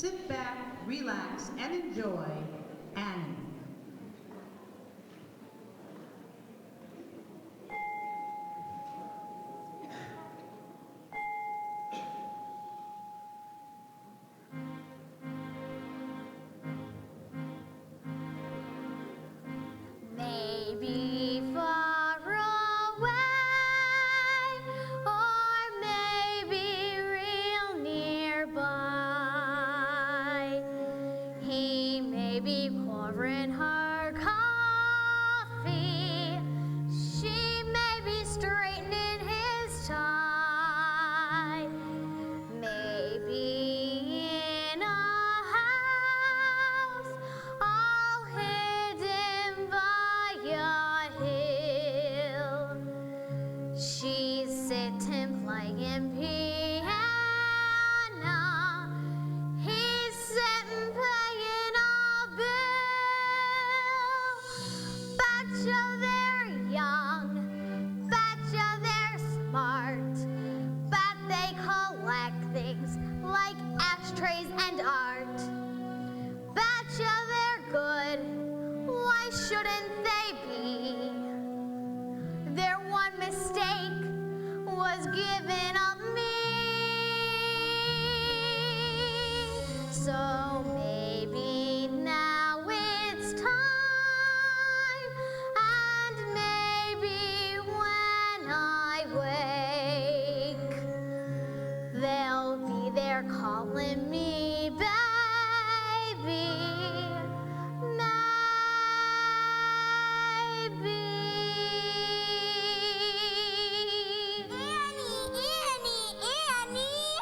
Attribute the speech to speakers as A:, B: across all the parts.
A: Sit back, relax, and enjoy Annie.
B: Maybe far away, or maybe real nearby. He may be pouring her coffee. She may be straightening his tie. Maybe in a house all hidden by a hill. She's sitting playing piano. He's sitting paying a bill. Betcha they're young. Betcha they're smart. Bet they collect things like ashtrays and art. Betcha they're good. Why shouldn't they be? Their one mistake was giving up me. So maybe now it's time, and maybe when I wake, they'll be there calling me baby. Annie!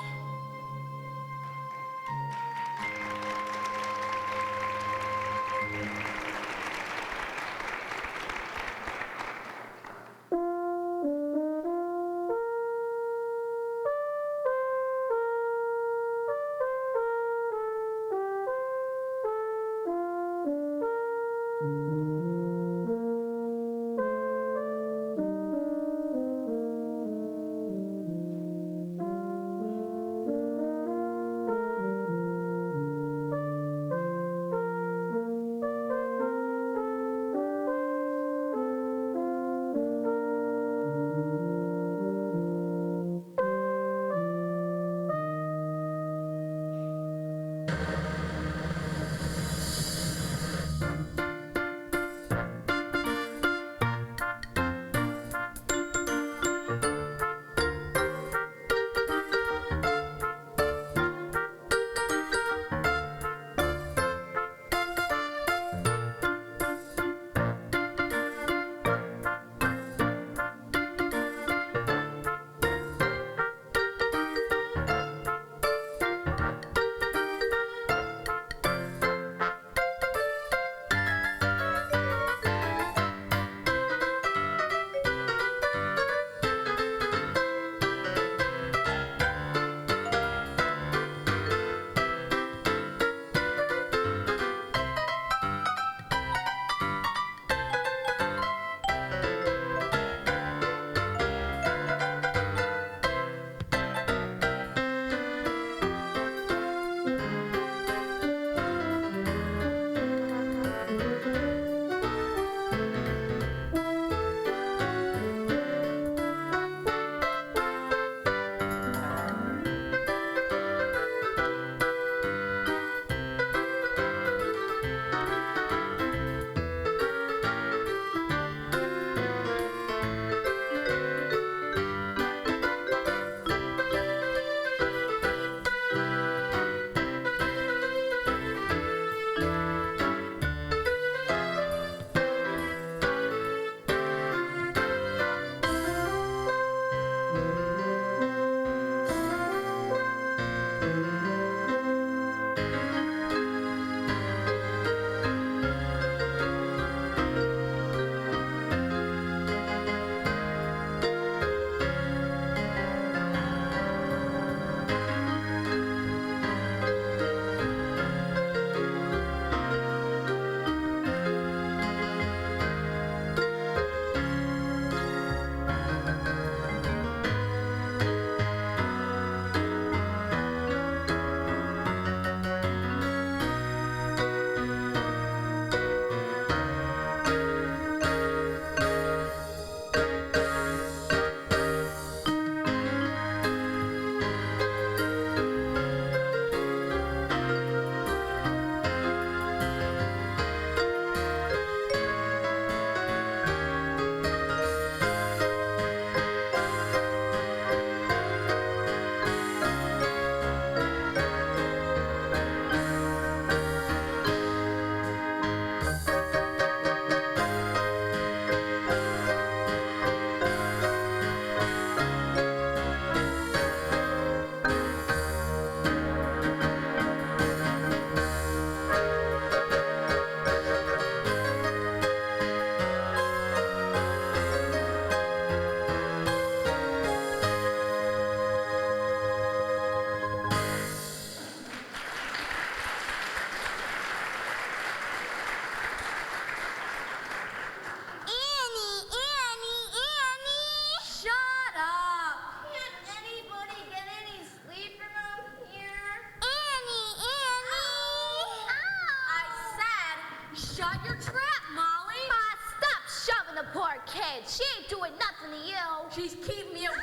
C: she's keeping me away,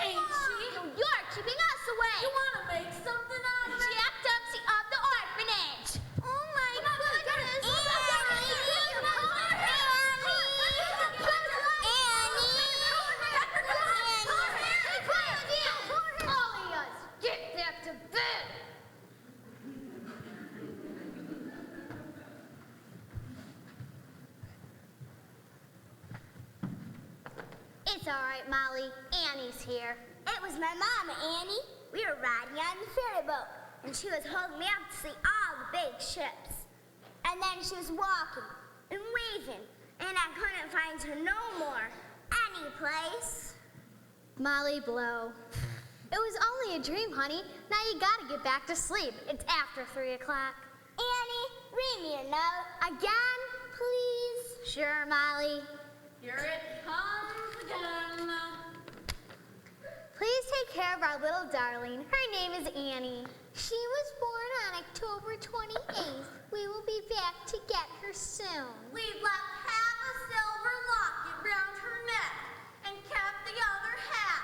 C: ain't she?
B: No, you're keeping us away.
C: You want to make something out of it?
B: Jack Dempsey of the orphanage. Oh my goodness. Get back to bed. It's all right, Molly. Annie's here.
D: It was my mom, Annie. We were riding on the ferry boat, and she was holding me up to see all the big ships. And then she was walking and waving, and I couldn't find her no more. Any place.
B: Molly Blow. It was only a dream, honey. Now you gotta get back to sleep. It's after 3 o'clock.
D: Annie, read me a note.
B: Again, please? Sure, Molly.
C: Here it comes again.
B: Please take care of our little darling. Her name is Annie. She was born on October 28th. We will be back to get her soon.
D: We've left half a silver locket round her neck and kept the other half.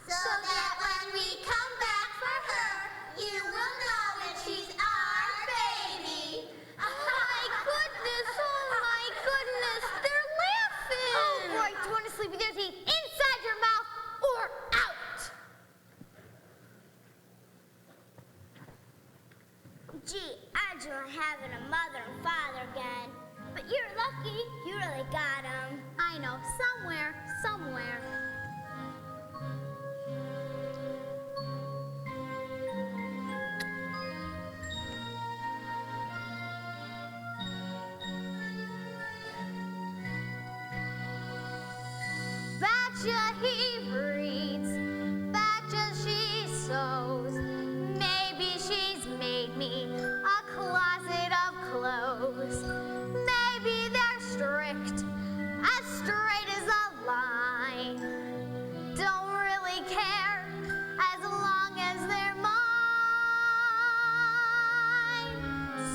D: So that when we come back for her, you will know that she's our baby.
B: My goodness, oh my goodness, they're laughing. Oh boy, do you want to sleep with your teeth inside your mouth or out?
D: Gee, I enjoy having a mother and father again. But you're lucky you really got them.
B: I know, somewhere. Batcha he breeds, Batcha she sows. Maybe she's made me a closet of clothes. Maybe they're strict, as straight as a line. Don't really care, as long as they're mine.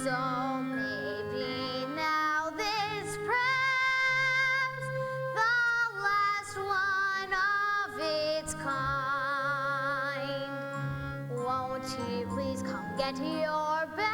B: So maybe now this prayer's the last one of its kind. Won't you please come get your baby?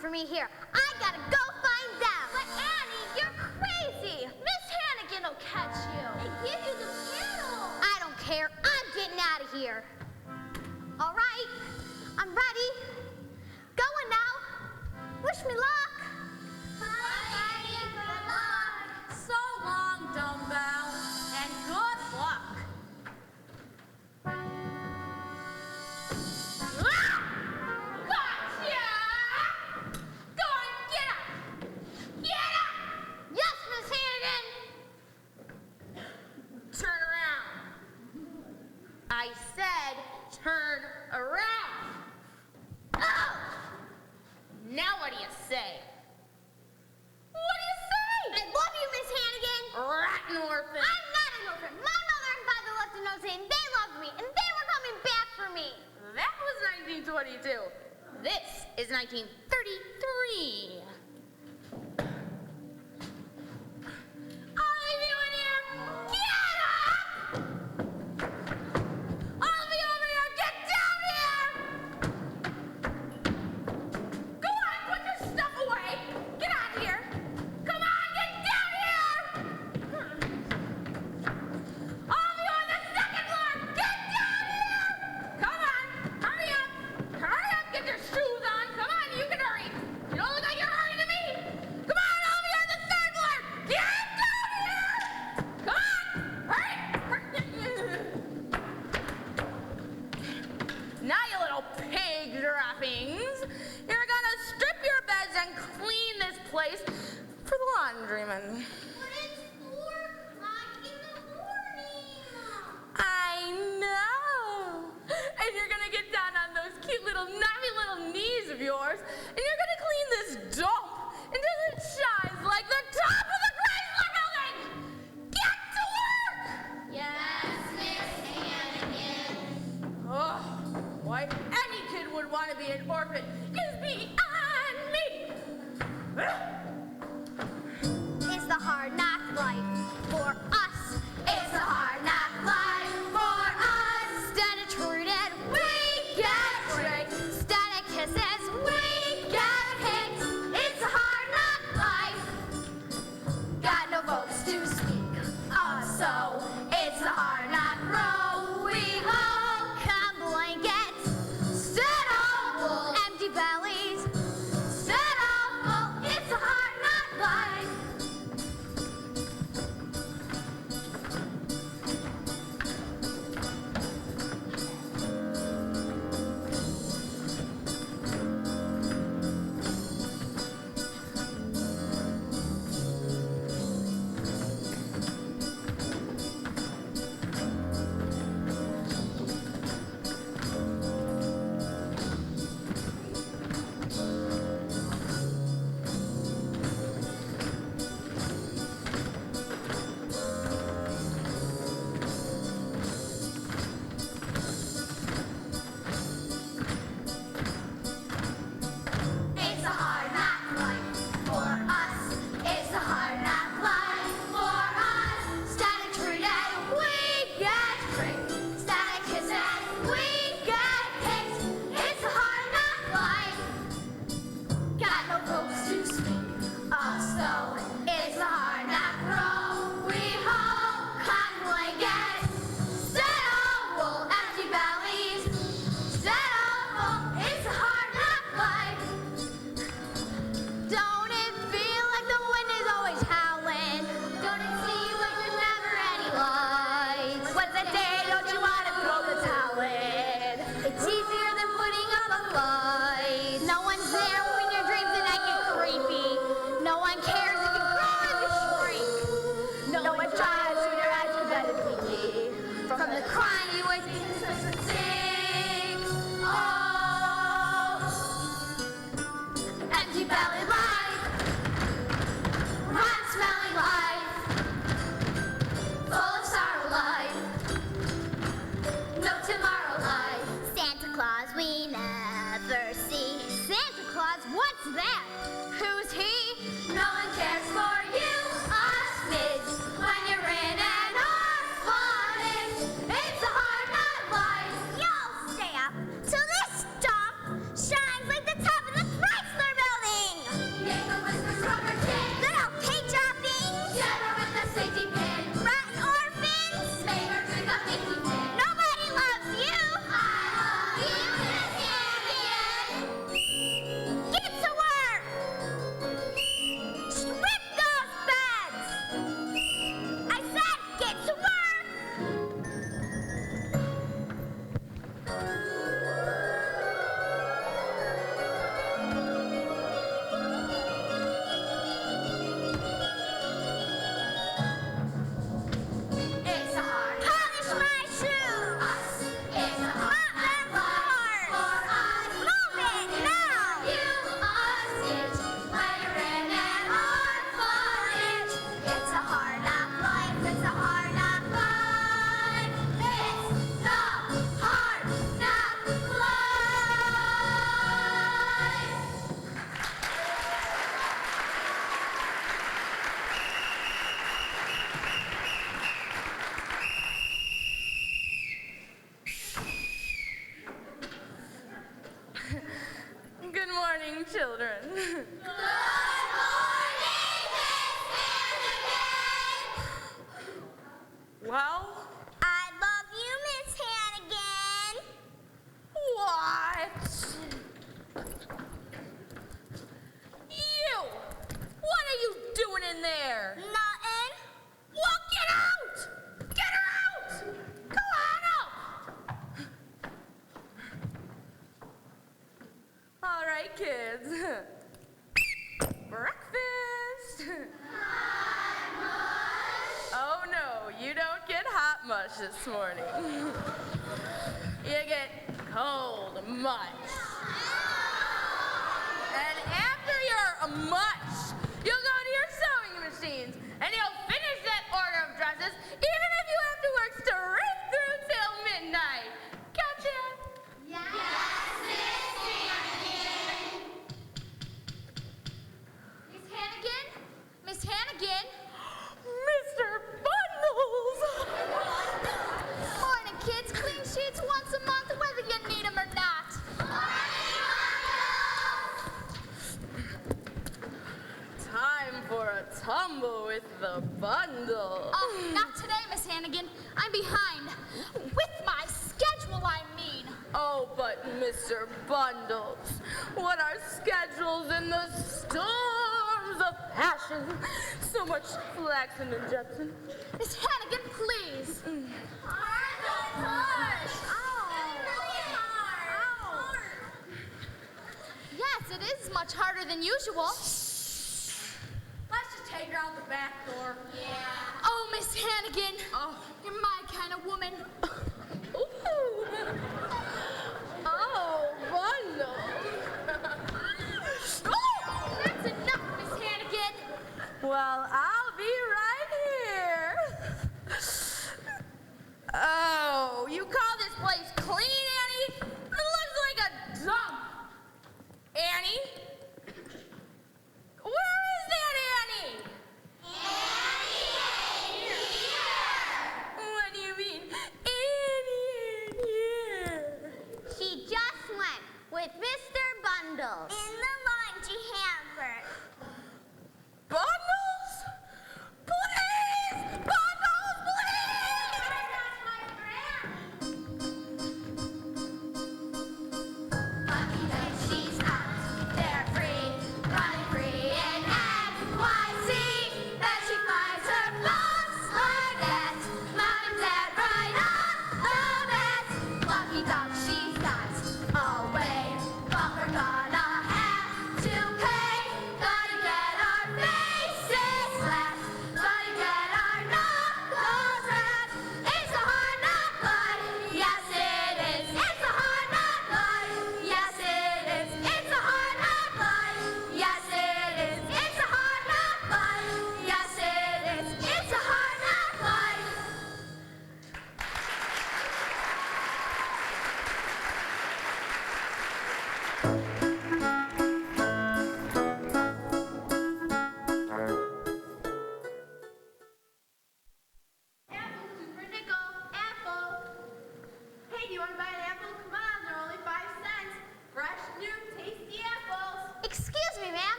B: For me here. I gotta go find them.
D: But Annie, you're crazy.
B: Miss Hannigan will catch you.
D: They give you the pill.
B: I don't care. I'm getting out of here. All right, I'm ready. Going now. Wish me luck.
D: Bye, Annie. Good luck.
C: So long, dumbbell, and good luck.
B: Yes, Miss Hannigan.
C: Turn around. I said turn around.
B: Oh!
C: Now what do you say?
B: What do you say? I love you, Miss Hannigan.
C: Rotten orphan.
B: I'm not an orphan. My mother and father left a note saying they loved me and they were coming back for me.
C: That was 1922. This is 1933. All of you in here, get up! All of you over here, get down here! Go on, put your stuff away. Get out of here. Come on, get down here! All of you on the second floor, get down here! Come on, hurry up, get your shoes on. Come on, you can Who's he? No one cares for you, us kids. When you're in an orphanage, it's a hard knock life.
D: Y'all stay up till this stump shines like the top of the Chrysler Building.
C: Nathan whispers rubber chin.
D: Little paint droppings.
C: Shiver with the safety pin.
D: Rotten orphans.
C: Make her drink a leaky pin.
D: Nobody loves you.
C: I love you, Miss Hannigan.
D: Get to work. Strip those beds. I said get to work.
C: It's a hard
D: Polish my shoes.
C: us. It's a hard
D: Mop them floors.
C: for us.
D: Move it now.
C: You us kids. When you're in an orphanage, it's a hard knock life. It's a hard knock life. It's the hard knock life.
E: Good morning, children. Well,
D: I love you, Miss Hannigan.
E: what? You! What are you doing in there?
D: Nothing.
E: Well, get out! Get her out! Go on up! All right, kids. Breakfast. Oh no, you don't get hot mush this morning. You get cold mush. And after your mush, you'll go to your sewing machines and you'll finish that order of dresses even if you have to work straight through till midnight. Gotcha?
C: Miss Hannigan? Miss Hannigan?
E: Mr. Bundles!
C: Morning, kids. Clean sheets once a month, whether you need them or not.
E: Time for a tumble with the bundle.
C: Not today, Miss Hannigan. I'm behind. With my schedule, I mean.
E: Oh, but Mr. Bundles, what are schedules in the storms of passion? So much flaxen and Jepson.
C: Miss Hannigan, please. Yes, it is much harder than usual.
E: Let's just take her out the back door.
C: Oh, Miss Hannigan.
E: Oh.
C: You're my kind of woman.
E: Ooh. Oh, Bundles.
C: Oh, that's enough, Miss Hannigan.
E: Well, I'll be right here. Oh, you call this place clean, Annie? It looks like a dump. Annie? Where is that Annie? What do you mean, Annie in here?
D: She just went with Mr. Bundles in the laundry hamper.
E: Bundles?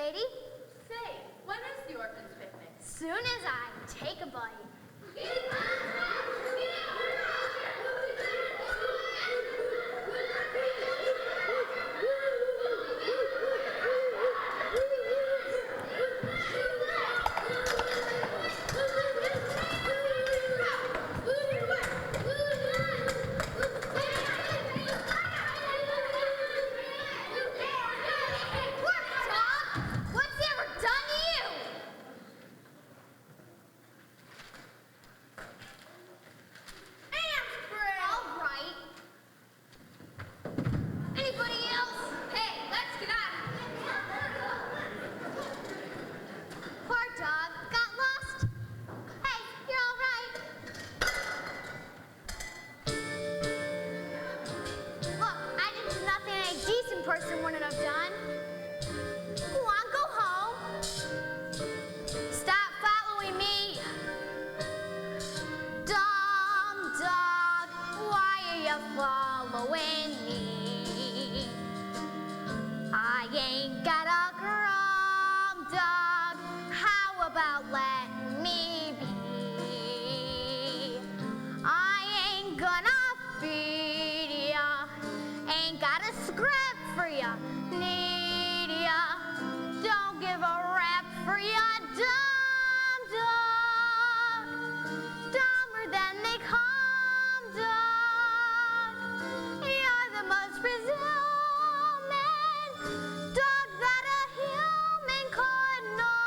B: lady.
E: Say, when is the orphan's picnic?
B: Soon as I take a bite. What's he ever done to you? All right. Anybody else? Hey, let's get out of here. Poor dog. Got lost? Hey, you're all right. Look, I didn't do nothing a decent person wouldn't have done. Go on, go home. Stop following me. Dumb dog, why are you following me? I ain't got a crumb, dog. How about letting me be? I ain't gonna feed ya. Ain't got a script for ya. Need ya. Don't give a rap for ya, dumb dog. Dumber than they come, dog. You're the most presuming dog that a human could know.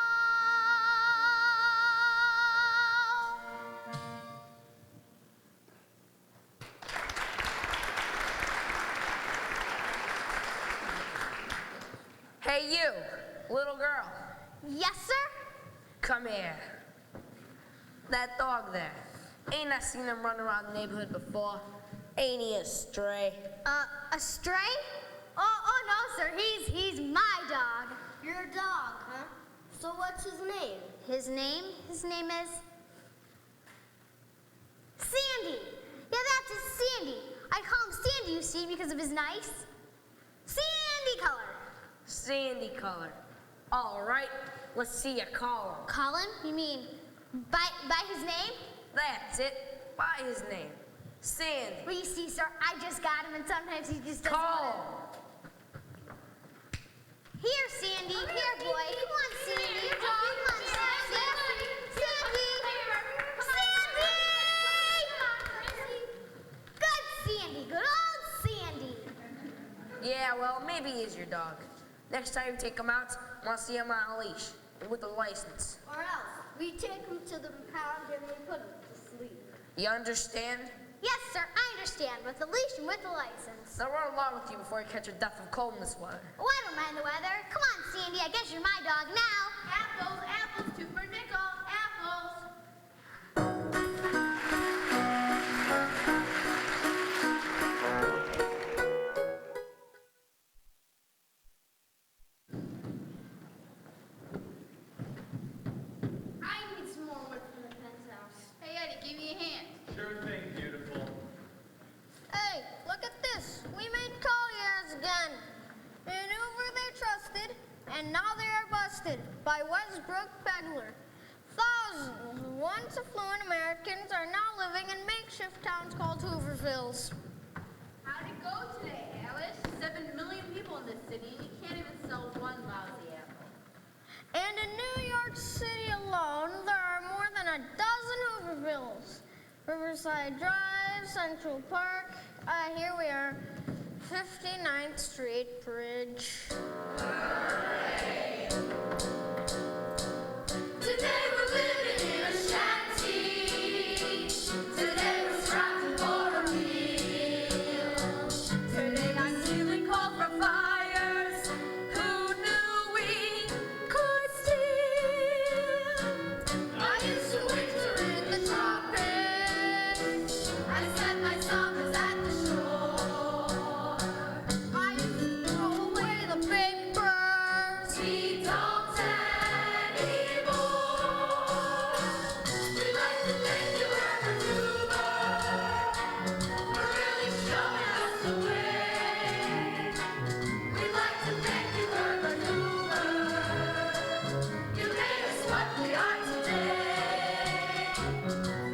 F: Hey, you, little girl,
B: Yes, sir?
F: come here. That dog there, ain't I seen him run around the neighborhood before? Ain't he a stray?
B: A stray? Oh, no, sir. He's my dog.
D: Your dog, huh? So what's his name?
B: His name is Sandy. Yeah, that's his Sandy. I call him Sandy, you see, because of his nice sandy color.
F: Sandy color. All right, let's see you call him.
B: Call him? You mean by his name?
F: That's it, by his name. Sandy.
B: Well, you see, sir, I just got him, and sometimes he just doesn't
F: Call
B: want
F: him.
B: to. Here, Sandy. Here, boy. Come on, Sandy. Come on, Sandy. Sandy! Good Sandy. Good old Sandy.
F: Yeah, well, maybe he's your dog. Next time you take him out, I want to see him on a leash with a license.
D: Or else, we take him to the pound and we put him to sleep.
F: You understand?
B: Yes, sir, I understand. With the leash and with the license.
F: Now run along with you before you catch a death of cold in this weather.
B: Oh, I don't mind the weather. Come on, Sandy. I guess you're my dog now.
E: Apples, apples, 2 for a nickel. Apples.
B: I need some more wood from the fence house.
E: Hey, Eddie, give me a hand.
G: Sure thing, beautiful.
B: Hey, look at this. We made colliers again. In Hoover they trusted, and now they are busted by Westbrook Peddler. Thousands of once affluent Americans are now living in makeshift towns called Hoovervilles.
E: How'd it go today, Alice? 7 million people in this city, and you can't even sell one lousy apple.
B: And in New York City alone, there are more than a dozen Hoovervilles. Riverside Drive, Central Park, here we are, 59th Street Bridge.
C: Today we're living in a shanty. Today we're striving for a meal. Today I'm feeling cold from fires. Who knew we could steal? I used to winter in the tropics. I spent my summers at the shore.
B: I used to throw away the big birds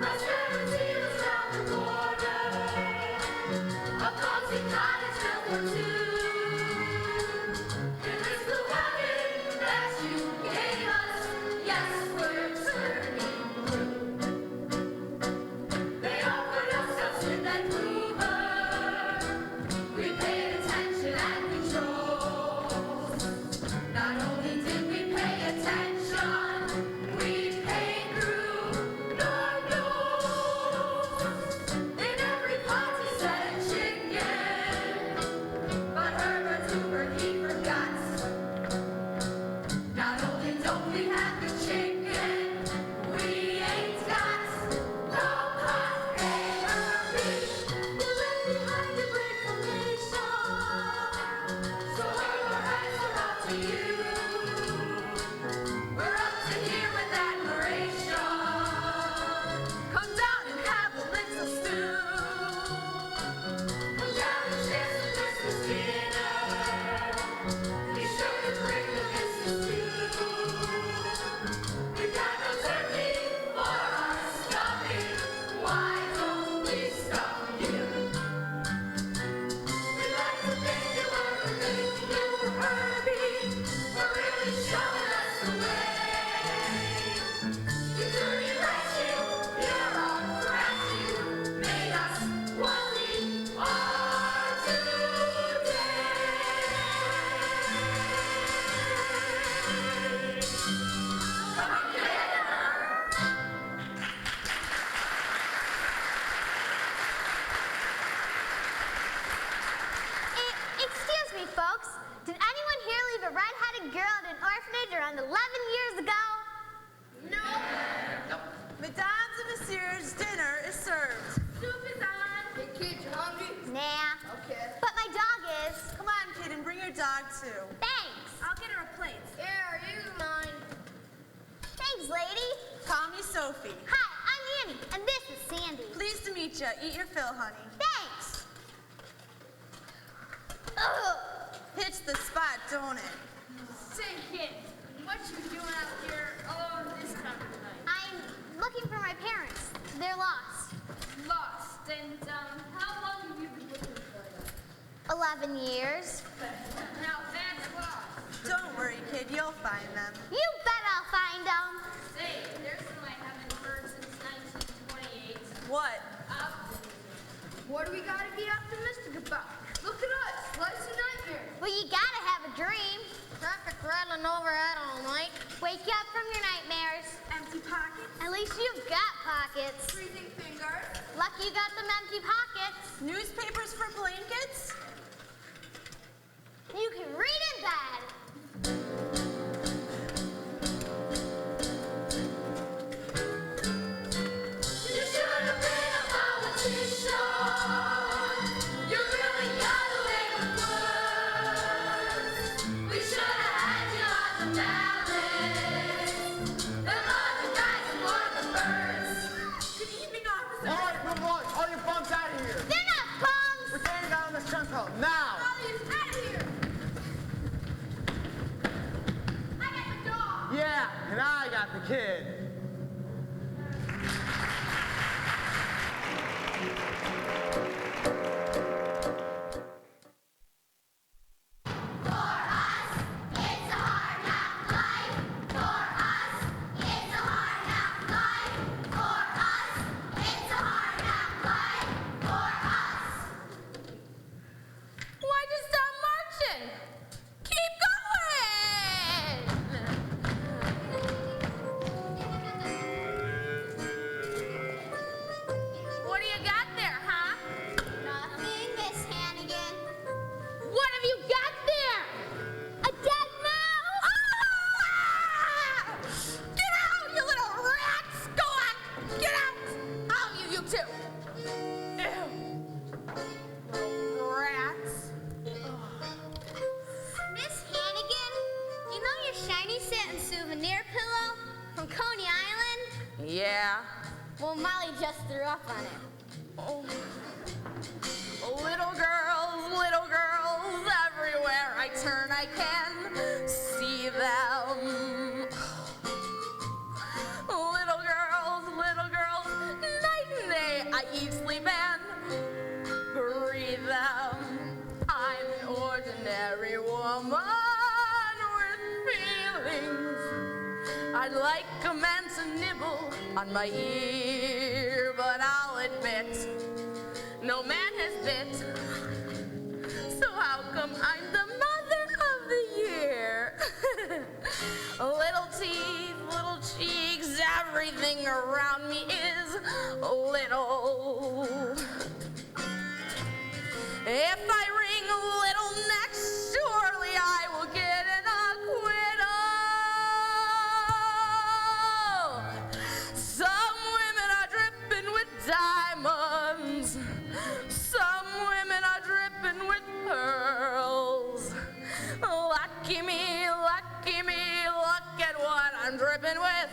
C: Prosperity was round the corner. A cozy cottage built for two. In this blue wagon that you gave us, yes, we're turning blue. They offered us a midnight mover. We paid attention and we chose. Not only did we pay attention, we paid through nor nose. In every pot he said chicken, but Herbert Hoover he forgot. Not only don't we have the chicken, we ain't got no pot. Hey Herbie, you left behind a great foundation. So Herbert, our hands are out to you. We're up to here with admiration. Come down and have a little stew. Come down and share some Christmas dinner. Be sure to bring the missus too. We've got no turkey for our stuffing. Why don't we stuff you? We'd like to thank you, Herbie, for really showing us the way. You dirty wretched, you're our brat, you made us what we are today. Come on, get it.
B: Excuse me, folks. Did anyone here leave a red-headed girl at an orphanage around 11 years ago?
A: Mesdames and messieurs, dinner is served.
E: Soup is on. Hey, kid, you hungry?
B: Nah.
E: Okay.
B: But my dog is.
A: Come on, kid, and bring your dog too.
B: Thanks.
D: I'll get her a plate.
E: Here, use mine.
B: Thanks, lady.
A: Call me Sophie.
B: Hi, I'm Annie, and this is Sandy.
A: Pleased to meet you. Eat your fill, honey.
B: Thanks. Ugh.
A: Hits the spot, don't it?
E: Say, kid, what you doing out here alone this time of night?
B: I'm looking for my parents. They're lost.
E: Lost. And, how long have you been looking for them?
B: 11 years.
E: Now, that's lost.
A: Don't worry, kid. You'll find them.
B: You bet I'll find them.
E: Say, there's some I haven't heard since 1928.
A: What?
E: What do we gotta be optimistic about? Look at us, life's a nightmare.
B: Well, you gotta have a dream.
E: Traffic rattling overhead all night.
B: Wake up from your nightmares.
D: Empty pockets,
B: At least you've got pockets.
D: freezing fingers.
B: Lucky you got them empty pockets.
A: Newspapers for blankets?
B: You can read in bed.
C: You should have been a politician. You really got away with words. We should have had you on the ballot. Them other guys aboard the birds.
D: Good evening, officer.
G: All right, move along. All your bums out of here.
B: They're not bums.
G: We're standing down on this trunk call now.
D: Molly is out of here. I got the dog.
G: Yeah, and I got the kid.
C: For us, it's a hard knock life. For us, it's a hard knock life. For us, it's a hard knock life. For us.
E: Why'd you stop marching? Keep going! What do you got there, huh?
B: Nothing, Miss Hannigan.
E: What have you got there?
B: A dead mouse.
E: Ah! Get out, you little rats! Go on, get out! All of you too. Ew. Little rats.
B: Miss Hannigan, you know your shiny satin souvenir pillow from Coney Island?
E: Yeah.
B: Well, Molly just threw up on it.
E: Oh. Little girls everywhere I turn, I can see them. Little girls eat, sleep, and breathe them. I'm an ordinary woman with feelings. I'd like a man to nibble on my ear, but I'll admit, no man has bit. So how come I'm the mother of the year? Little teeth, little cheeks, everything around me is little. If I wring little necks, surely I will get an acquittal. Some women are dripping with diamonds. Some women are dripping with pearls. Lucky me, look at what I'm dripping with.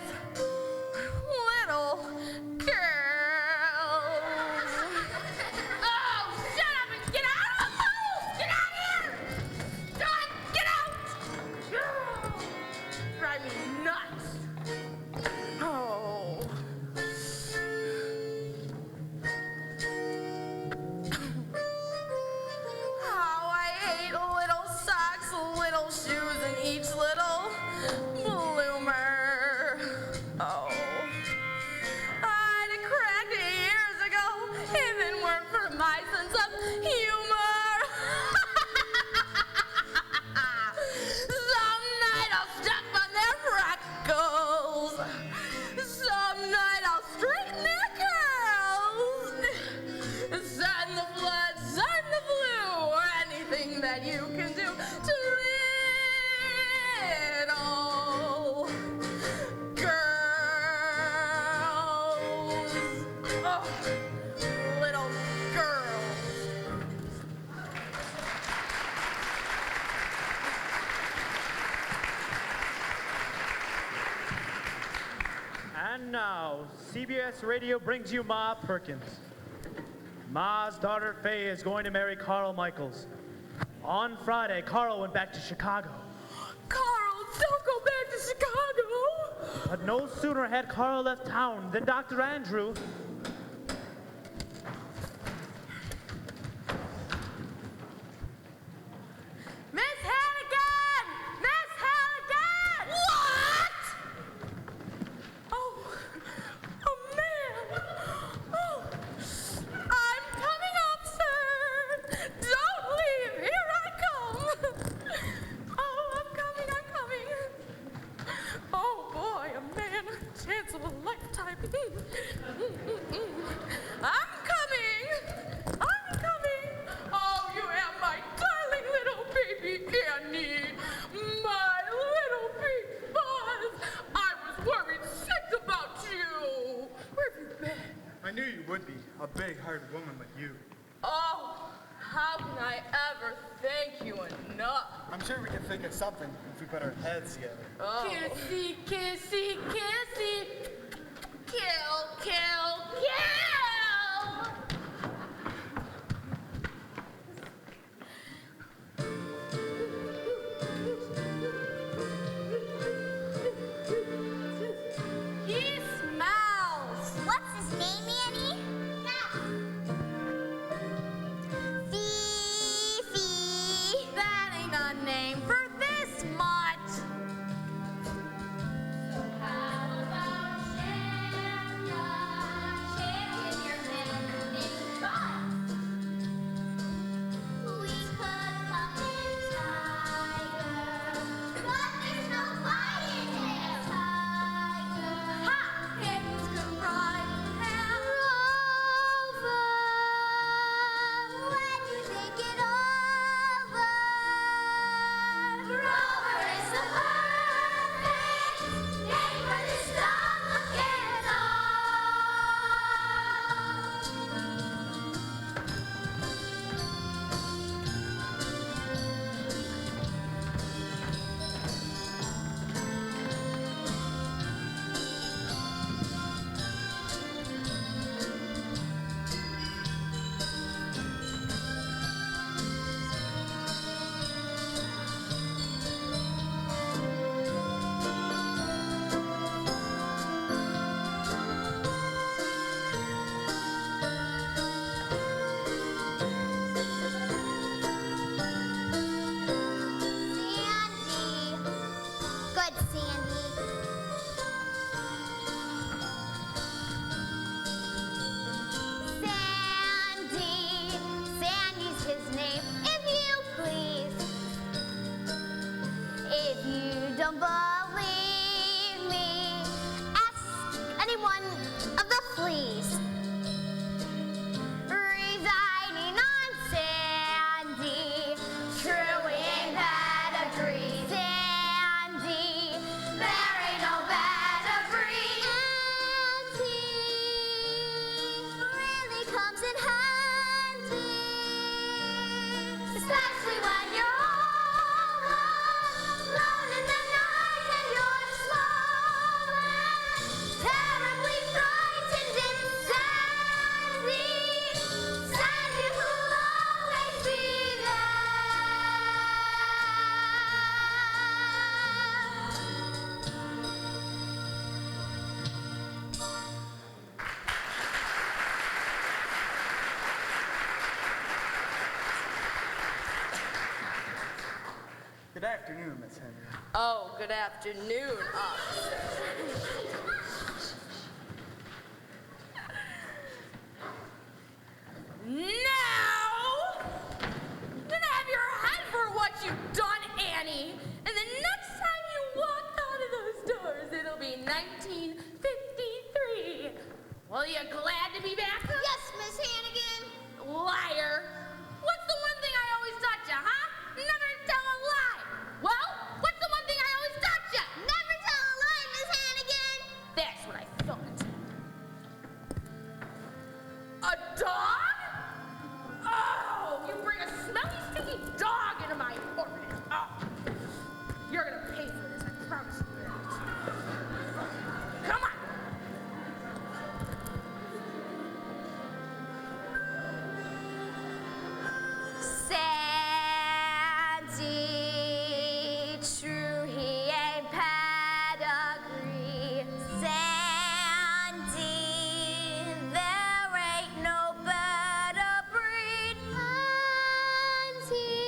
E: Little girls. Oh, shut up and get out of the house! Get out here! John, get out! Drive me nuts. Oh. How I hate little socks, little shoes, and each little bloomer. Oh. I'd have cracked it years ago if it weren't for my sense of humor. Some night I'll step on their freckles. Some night I'll straighten their curls. Send the blood, send the flu, or anything that you can do to little girls. Oh, little girls.
H: And now, CBS Radio brings you Ma Perkins. Ma's daughter Faye is going to marry Carl Michaels. On Friday, Carl went back to Chicago.
E: Carl, don't go back to Chicago.
H: But no sooner had Carl left town than Dr. Andrew
E: Miss Hannigan! Miss Hannigan! What? Oh, man. Oh, I'm coming up, sir. Don't leave. Here I come. Oh, I'm coming. Oh, boy, a man. Chance of a lifetime. I'm coming. Oh, you have my darling little baby Annie. My little big buzz. I was worried sick about you. Where have you been?
G: I knew you would be. A big, hard woman like you.
E: Oh, how can I ever thank you enough?
G: I'm sure we can think of something if we put our heads together.
E: Oh. Kissy, kissy, kissy. Kill, kill, kill! He smells.
D: What's his name, Annie? Fifi.
E: That ain't a name for this mutt.
C: How about Santa?
B: don't believe me, ask any one of the fleas residing on sandy, truing pedigree. Sandy, there ain't no pedigree. Sandy really comes in handy, especially when you're all alone in the night and you're small and terribly frightened. It's Sandy, Sandy who'll always be there.
G: Good afternoon, Miss Henry.
E: Oh, good afternoon, officer. Now, you're gonna have your head for what you've done, Annie. And the next time you walk out of those doors, it'll be 1953. Well, you glad to be back?
B: Yes, Miss Hannigan.
E: Liar. What's the one thing I always taught you, huh? Never tell a lie. Well, what's the one thing I always taught you?
B: Never tell a lie, Miss Hannigan.
E: That's what I thought. A dog? Oh, you bring a smelly, sticky dog into my orphanage. Oh, you're gonna pay for this, I promise you that. Come on.
B: Sandy, true he ain't pedigree. Sandy, there ain't no better breed. Sandy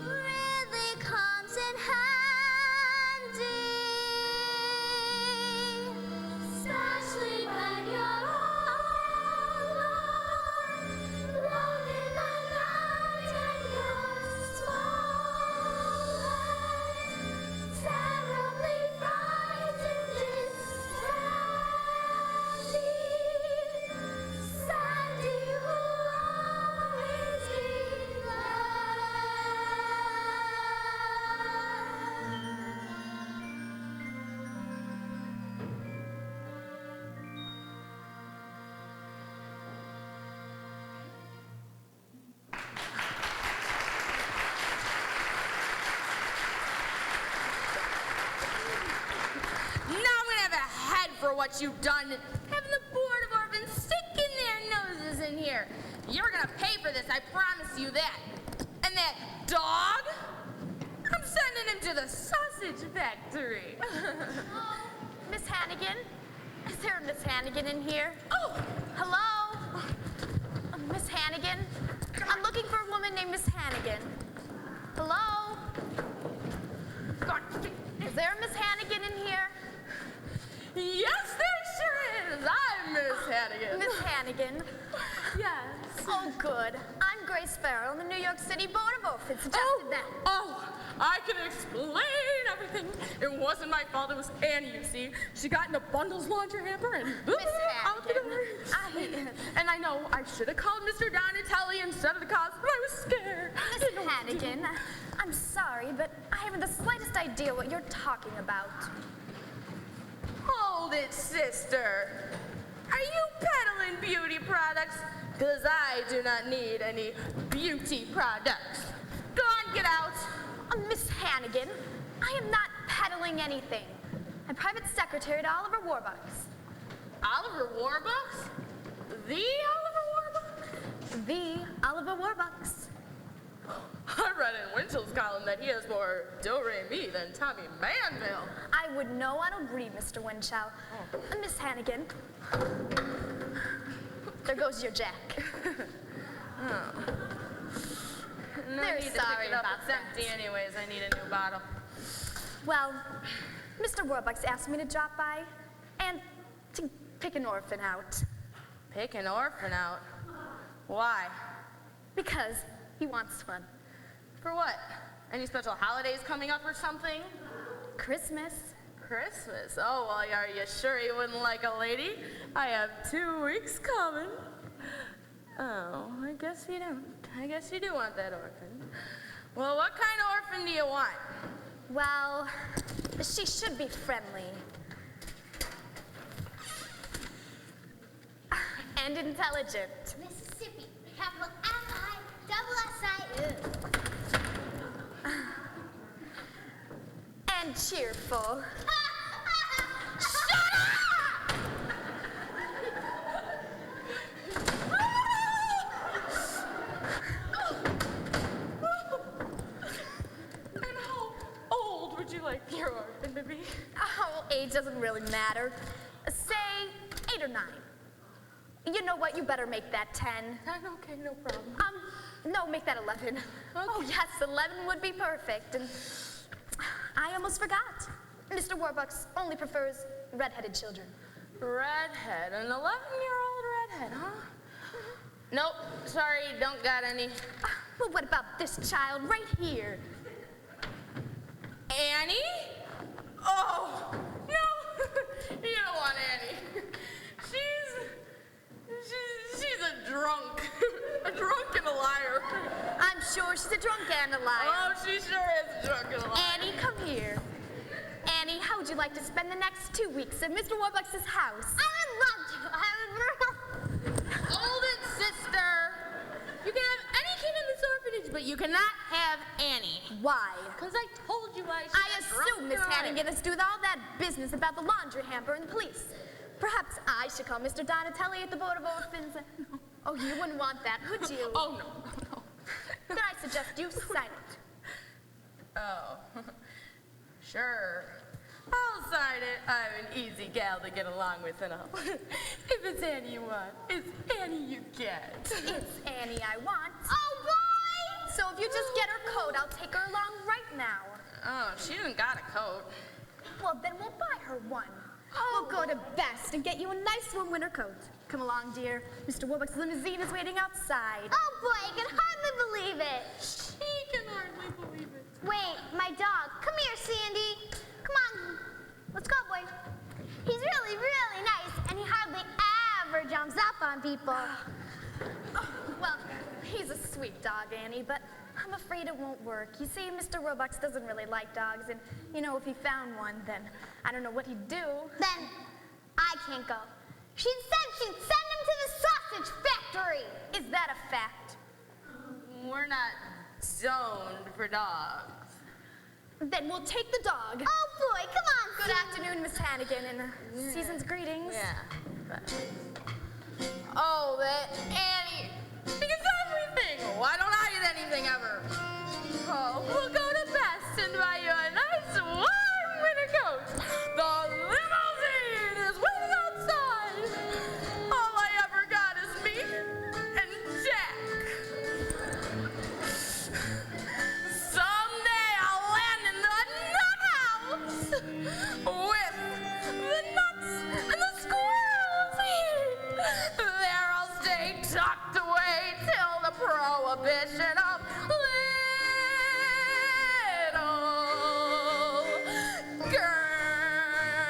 B: really comes in handy, especially when you're all alone in the night and you're small and terribly frightened. It's Sandy, Sandy who'll always be
E: Now I'm gonna have a head for what you've done, having the Board of Orphans sticking their noses in here. You're gonna pay for this, I promise you that. And that dog? I'm sending him to the sausage factory.
B: Miss Hannigan? Is there a Miss Hannigan in here?
E: Oh,
B: Hello? Miss Hannigan? I'm looking for a woman named Miss Hannigan. Hello?
E: God.
B: Is there a Miss Hannigan in here?
E: Yes, there sure is. I'm Miss Hannigan.
B: Miss Hannigan?
E: Yes.
B: Oh, good. I'm Grace Farrell, the New York City Board of Orphans. Suggested that.
E: Oh, I can explain everything. It wasn't my fault. It was Annie, you see. She got in a bundles laundry hamper and
B: Miss
E: out the door.
B: Hannigan.
E: And I know I should have called Mr. Donatelli instead of the cops, but I was scared.
B: Miss Hannigan, I'm sorry, but I haven't the slightest idea what you're talking about.
E: Hold it, sister. Are you peddling beauty products? Because I do not need any beauty products. Go on, get out.
B: Miss Hannigan, I am not peddling anything. I'm private secretary to Oliver Warbucks.
E: Oliver Warbucks? The Oliver Warbucks?
B: The Oliver Warbucks.
E: I read in Winchell's column that he has more do-re-mi than Tommy Manville.
B: I would know, I don't agree, Mr. Winchell. Miss Hannigan. There goes your jack.
E: No
B: Very
E: need to
B: sorry
E: pick it up.
B: about
E: It's
B: that.
E: empty anyways. I need a new bottle.
B: Well, Mr. Warbucks asked me to drop by and to pick an orphan out.
E: Pick an orphan out? Why?
B: Because he wants one.
E: For what? Any special holidays coming up or something?
B: Christmas.
E: Christmas? Oh, well, are you sure you wouldn't like a lady? I have 2 weeks coming. Oh, I guess you don't. I guess you do want that orphan. Well, what kind of orphan do you want?
B: Well, she should be friendly. And intelligent.
C: Mississippi, capital M-I-double-S-I-U.
B: And cheerful.
E: And how old would you like your orphan to be?
B: Oh, age doesn't really matter. Say 8 or 9. You know what? You better make that 10.
E: Okay, no problem.
B: No, make that 11. Oh, yes, 11 would be perfect. And I almost forgot. Mr. Warbucks only prefers redheaded children.
E: Redhead, an 11-year-old redhead, huh? Nope, sorry, don't got any.
B: Well, what about this child right here?
E: Annie? Oh, no, you don't want Annie. She's a drunk, a drunk and a liar.
B: I'm sure she's a drunk and a liar.
E: Oh, she sure is a drunk and a liar.
B: Annie, come here. Annie, how would you like to spend the next 2 weeks at Mr. Warbucks' house?
C: I would love to.
E: Hold it, sister. You can have any kid in this orphanage, but you cannot have Annie.
B: Why?
E: Because I told you I should.
B: I assume Miss Hannigan is doing all that business about the laundry hamper and the police. Perhaps I should call Mr. Donatelli at the Board of Orphans. Oh, you wouldn't want that, would you?
E: Oh, no.
B: Then I suggest you sign it.
E: Oh, sure. I'll sign it. I'm an easy gal to get along with and all. If it's Annie you want, it's Annie you get.
B: It's Annie I want.
C: Oh, boy!
B: So if you just get her coat, I'll take her along right now.
E: Oh, she didn't got a coat.
B: Well, then we'll buy her one. We'll go to Best and get you a nice warm winter coat. Come along, dear. Mr. Warbucks' limousine is waiting outside.
C: Oh, boy, I can hardly believe it.
E: She can hardly believe it.
C: Wait, my dog. Come here, Sandy. Come on. Let's go, boy. He's really, really nice, and he hardly ever jumps up on people.
B: Well, he's a sweet dog, Annie, but I'm afraid it won't work. You see, Mr. Warbucks doesn't really like dogs, and, you know, if he found one, then I don't know what he'd do.
C: Then I can't go. She said she'd send him to the sausage factory.
B: Is that a fact?
E: We're not zoned for dogs.
B: Then we'll take the dog.
C: Oh, boy, come on,
B: Good
C: Sandy.
B: afternoon, Miss Hannigan, and season's greetings.
E: Yeah. Oh, that Annie. She gets everything. Why don't I get anything ever? Oh, we'll go to Best and buy you a nice warm winter coat. The limousine is waiting outside. All I ever got is me and Jack. Someday I'll land in the nut house with the nuts and the squirrels here. There I'll stay tucked away till the prohibition of little girls.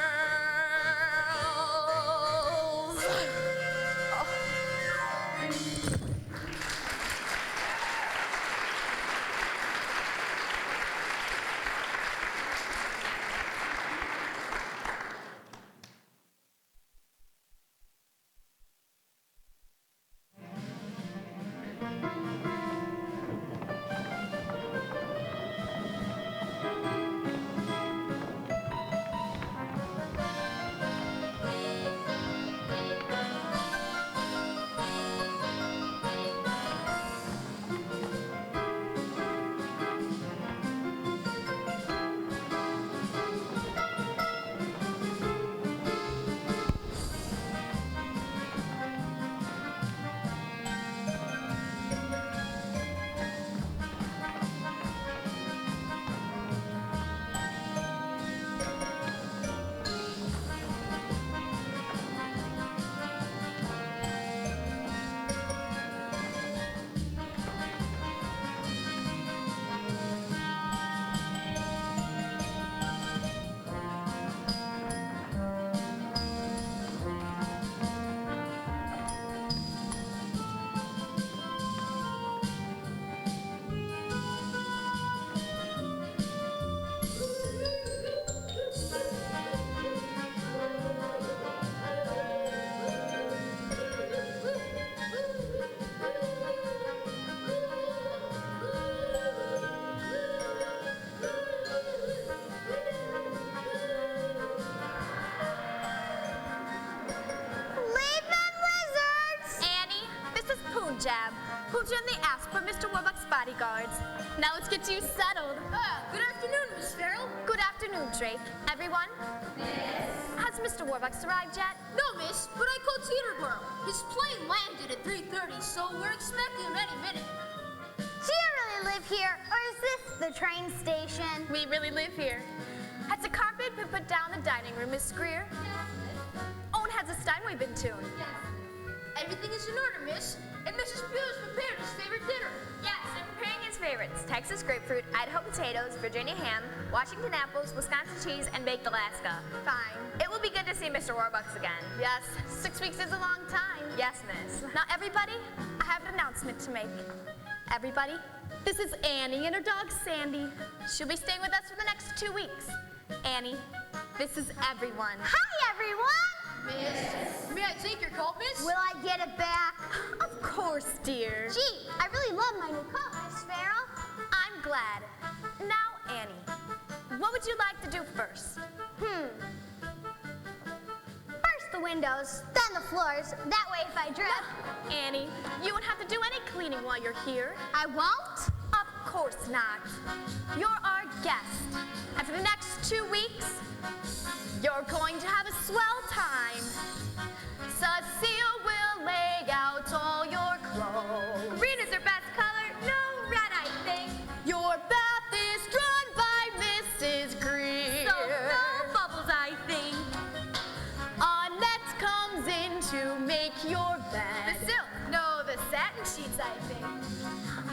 I: jab. Who gently asked for Mr. Warbuck's bodyguards. Now let's get you settled.
E: Good afternoon, Miss Farrell.
I: Good afternoon, Drake. Everyone?
C: Miss.
I: Has Mr. Warbucks arrived yet?
E: No, miss, but I called Teterboro. His plane landed at 3:30, so we're expecting him any minute.
B: Do you really live here, or is this the train station?
I: We really live here. Has a carpet been put down the dining room, Miss Greer? Oh, and has a Steinway been tuned?
E: Everything is in order, miss. And Mrs. Pugh has prepared his favorite dinner.
I: Yes, I'm preparing his favorites. Texas grapefruit, Idaho potatoes, Virginia ham, Washington apples, Wisconsin cheese, and baked Alaska. Fine. It will be good to see Mr. Warbucks again. Yes, 6 weeks is a long time. Yes, miss. Now, everybody, I have an announcement to make. Everybody, this is Annie and her dog, Sandy. She'll be staying with us for the next 2 weeks. Annie, this is everyone.
B: Hi, everyone!
E: Miss, may I take your coat, miss?
B: Will I get it back?
I: Of course, dear.
B: Gee, I really love my new coat, Miss Farrell.
I: I'm glad. Now, Annie, what would you like to do first?
B: First the windows, then the floors. That way if I drip.
I: Annie, you won't have to do any cleaning while you're here.
B: I won't?
I: Of course not. You're our guest. And for the next 2 weeks, you're going to have a swell time. Cecile will lay out all your clothes. Green is her best color. No red, I think. Your bath is drawn by Mrs. Green. So no bubbles, I think. Annette comes in to make your bed. The silk, no, the satin sheets, I think.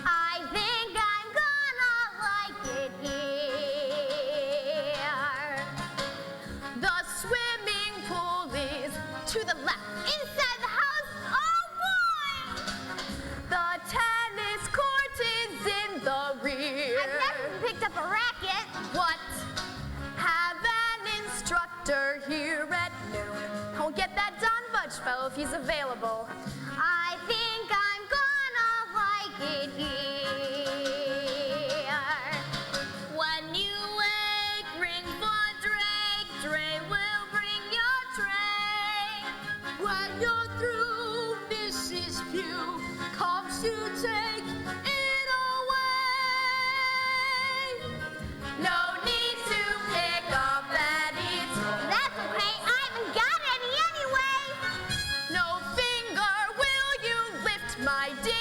B: I think I'm gonna like it here.
I: The swimming pool is to the left.
B: Inside the house, oh boy!
I: The tennis court is in the rear.
B: I've never picked up a racket.
I: What? Have an instructor here at noon. Won't get that Don Budge fellow if he's available.
B: I think I'm gonna like it here.
I: When you wake, ring for Drake. Drake will bring your tray. When you're through, Mrs. Pugh comes to take it away. No need to pick up any toy.
B: That's okay, I haven't got any anyway.
I: No finger will you lift, my dear.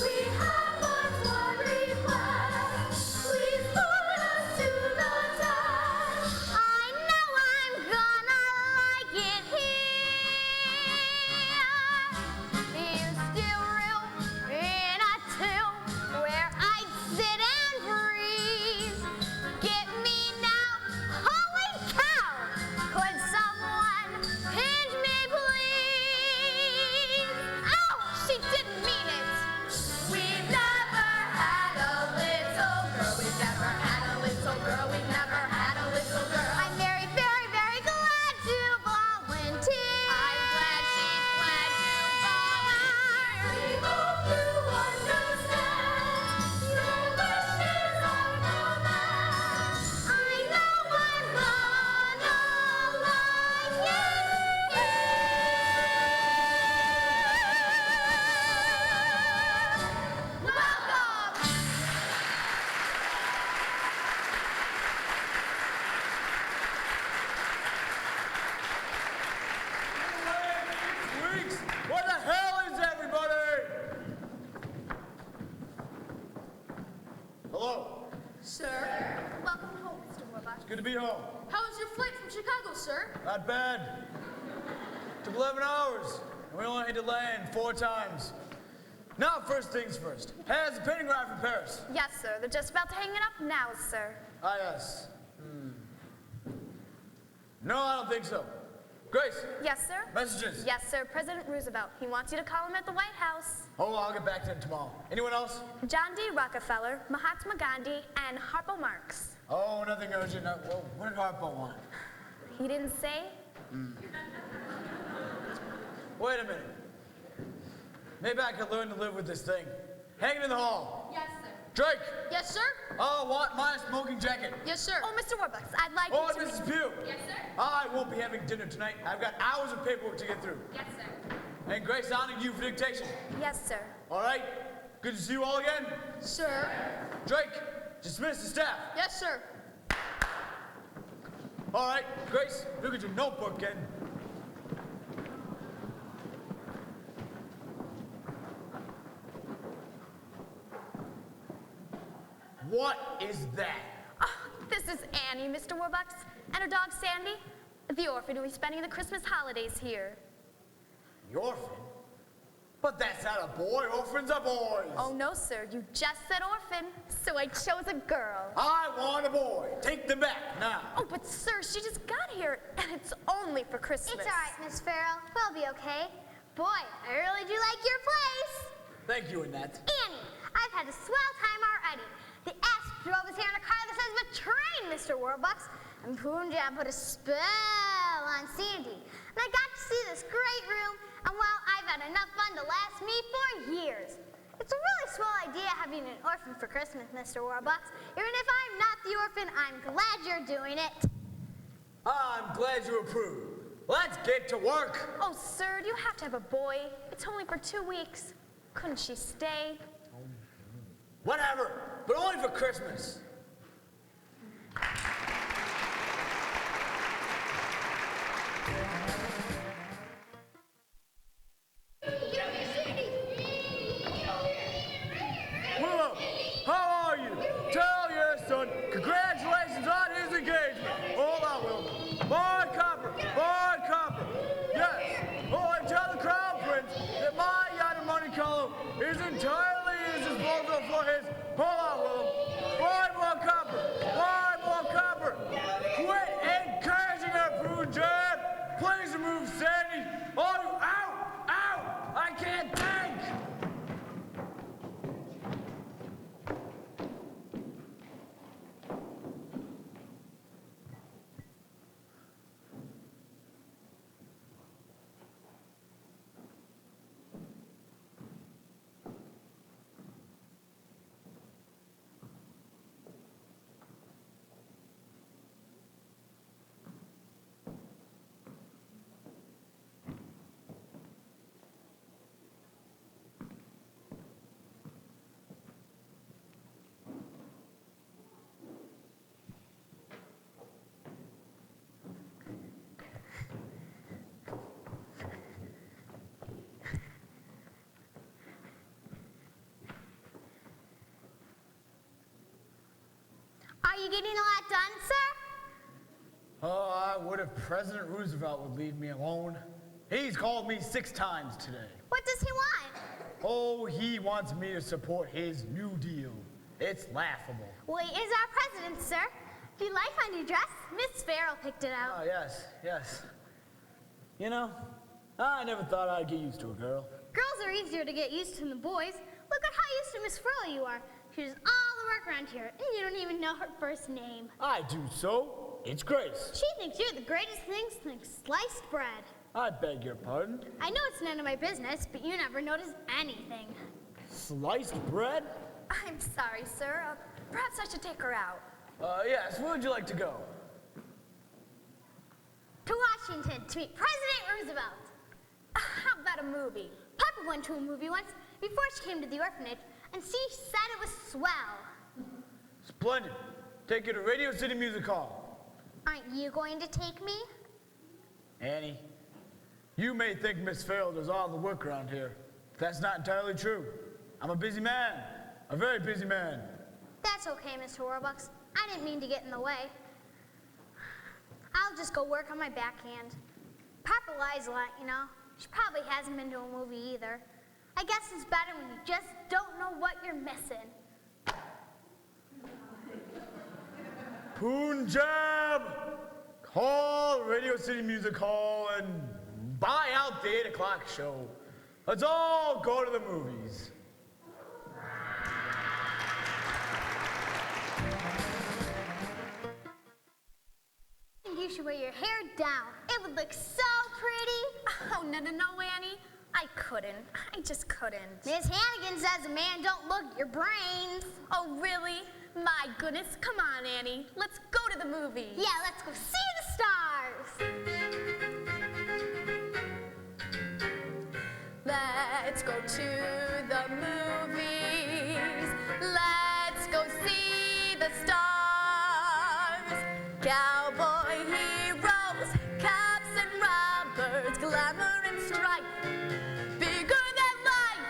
C: We have one request. Please put us to the test.
B: I know I'm gonna like it here. Is still room in a tomb where I'd sit and freeze. Get me now, holy cow! Could someone pinch me, please? Oh, she didn't mean it.
I: We've never had a little girl. We've never had a little girl. We've never had a little girl.
B: I'm very, very, very glad to volunteer.
I: I'm glad she's glad
C: We hope you understand. Your wishes are no match.
B: I know I'm gonna like it. Welcome.
G: Weeks! What the hell is everybody? Hello.
E: Sir,
I: Welcome home, Mr. Warbucks.
G: Good to be home.
E: how was your flight from Chicago, sir?
G: Not bad. Took 11 hours, and we only had to land 4 times. Now, first things first. Hey, has the painting arrived from Paris?
I: Yes, sir. They're just about to hang it up now, sir.
G: Ah, yes. No, I don't think so. Grace,
I: Yes, sir.
G: messages.
I: Yes, sir. President Roosevelt. He wants you to call him at the White House.
G: Oh, I'll get back to him tomorrow. Anyone else?
I: John D. Rockefeller, Mahatma Gandhi, and Harpo Marx.
G: Oh, nothing urgent. Well, what did Harpo want?
I: He didn't say?
G: Wait a minute. Maybe I could learn to live with this thing. Hang it in the hall.
E: Yes, sir.
G: Drake!
E: Yes, sir?
G: I want my smoking jacket.
E: Yes, sir.
I: Oh, Mr. Warbucks, I'd like
G: Oh,
I: you
G: and
I: to...
G: Mrs. Pugh.
E: Yes, sir.
G: I won't be having dinner tonight. I've got hours of paperwork to get through.
E: Yes, sir.
G: And Grace, honoring you for dictation.
I: Yes, sir.
G: All right? Good to see you all again.
E: Sir.
G: Drake, dismiss the staff.
E: Yes, sir.
G: All right, Grace, look at your notebook, Ken. What is that?
I: Oh, this is Annie, Mr. Warbucks, and her dog Sandy, the orphan who is spending the Christmas holidays here.
G: The orphan? But that's not a boy. Orphans are boys.
I: Oh, no, sir. You just said orphan, so I chose a girl.
G: I want a boy. Take them back now.
I: Oh, but sir, she just got here, and it's only for Christmas.
D: It's all right, Miss Farrell. We'll be okay. Boy, I really do like your place.
G: Thank you, Annette.
D: Annie, I've had a swell time already. The Asp drove us here in a car that says betraying Mr. Warbucks, and Punjab put a spell on Sandy. And I got to see this great room, and well, I've had enough fun to last me for years. It's a really swell idea having an orphan for Christmas, Mr. Warbucks. Even if I'm not the orphan, I'm glad you're doing it.
G: I'm glad you approve. Let's get to work.
I: Oh, sir, do you have to have a boy? It's only for 2 weeks. Couldn't she stay?
G: Whatever, but only for Christmas. Willow, how are you? Tell your son congratulations on his engagement. Hold on, Willow. Boy Copper, yes. Oh, and tell the Crown Prince that my yacht of money column is entirely his disposal for his. Hold on, Willow. Boy more copper. Quit encouraging her, Punjab. Please remove Sandy. Oh, ow! I can't think.
D: Are you getting a lot done, sir?
G: Oh, I would if President Roosevelt would leave me alone. He's called me 6 times today.
D: What does he want?
G: Oh, he wants me to support his New Deal. It's laughable.
D: Well, he is our president, sir. Do you like my new dress? Miss Farrell picked it out.
G: Oh, yes. You know, I never thought I'd get used to a girl.
D: Girls are easier to get used to than boys. Look at how used to Miss Farrell you are. She does all the work around here, and you don't even know her first name.
G: I do so. It's Grace.
D: She thinks you're the greatest thing since sliced bread.
G: I beg your pardon?
D: I know it's none of my business, but you never notice anything.
G: Sliced bread?
I: I'm sorry, sir. Perhaps I should take her out.
G: Yes, where would you like to go?
D: To Washington to meet President Roosevelt.
I: How about a movie?
D: Papa went to a movie once before she came to the orphanage, and she said it was swell.
G: Splendid. Take you to Radio City Music Hall.
D: Aren't you going to take me?
G: Annie, you may think Miss Farrell does all the work around here. That's not entirely true. I'm a busy man. A very busy man.
D: That's okay, Mr. Warbucks. I didn't mean to get in the way. I'll just go work on my backhand. Papa lies a lot, you know. She probably hasn't been to a movie either. I guess it's better when you just don't know what you're missing.
G: Punjab! Call Radio City Music Hall and buy out the 8 o'clock show. Let's all go to the movies.
D: I think you should wear your hair down. It would look so pretty.
I: Oh, no, Annie. I couldn't. I just couldn't.
D: Miss Hannigan says a man don't look at your brains.
I: Oh, really? My goodness. Come on, Annie. Let's go to the movie.
D: Yeah, let's go see the stars.
I: glamour and strife, bigger than life,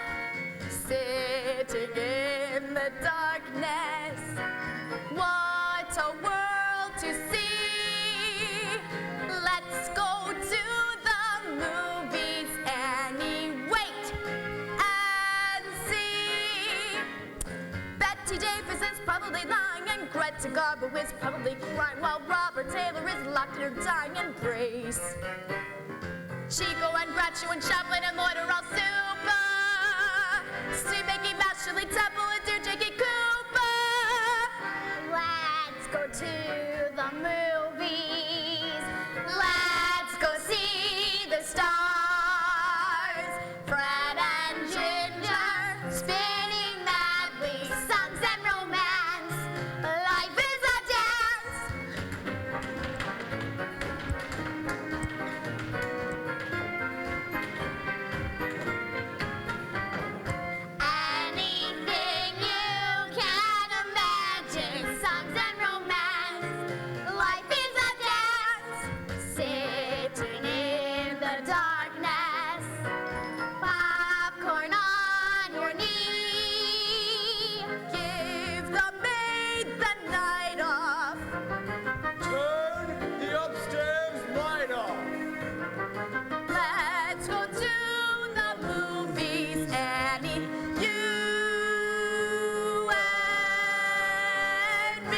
I: sitting in the darkness. What a world to see! Let's go to the movies, Annie. Wait and see. Betty Davis is probably lying, and Greta Garbo is probably crying, while Robert Taylor is locked in her dying embrace. Chico and Groucho and Chaplin and Lloyd are all super. Steve Mickey Mouse, Shirley Temple, and dear Jackie Cooper.
B: Let's go to the movies. Let's go see the stars. Fred and Ginger spinning madly, songs and romance. Life is a dance. Anything you can imagine, songs and romance. Life is a dance, sitting in the darkness. Popcorn on your knee.
I: Give the maid the night off.
G: Turn the upstairs light off.
I: Let's go to the movies, Annie. You and me.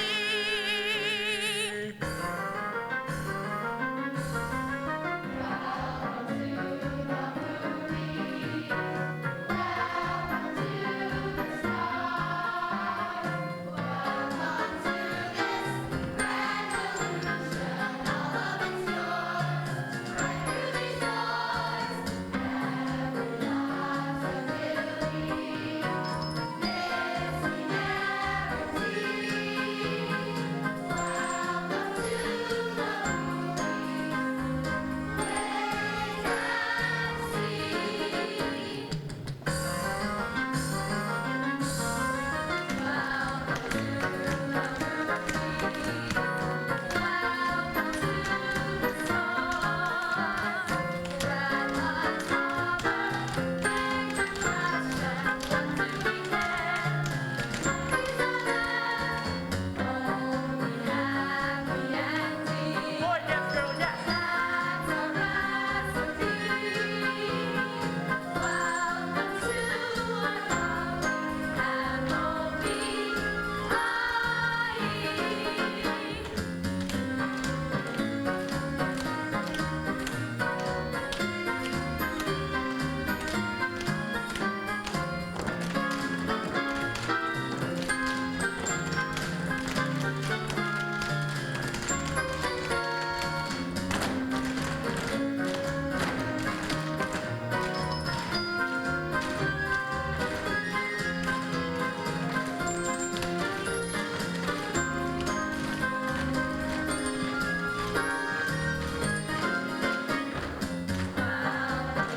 H: Boy, yes, girl,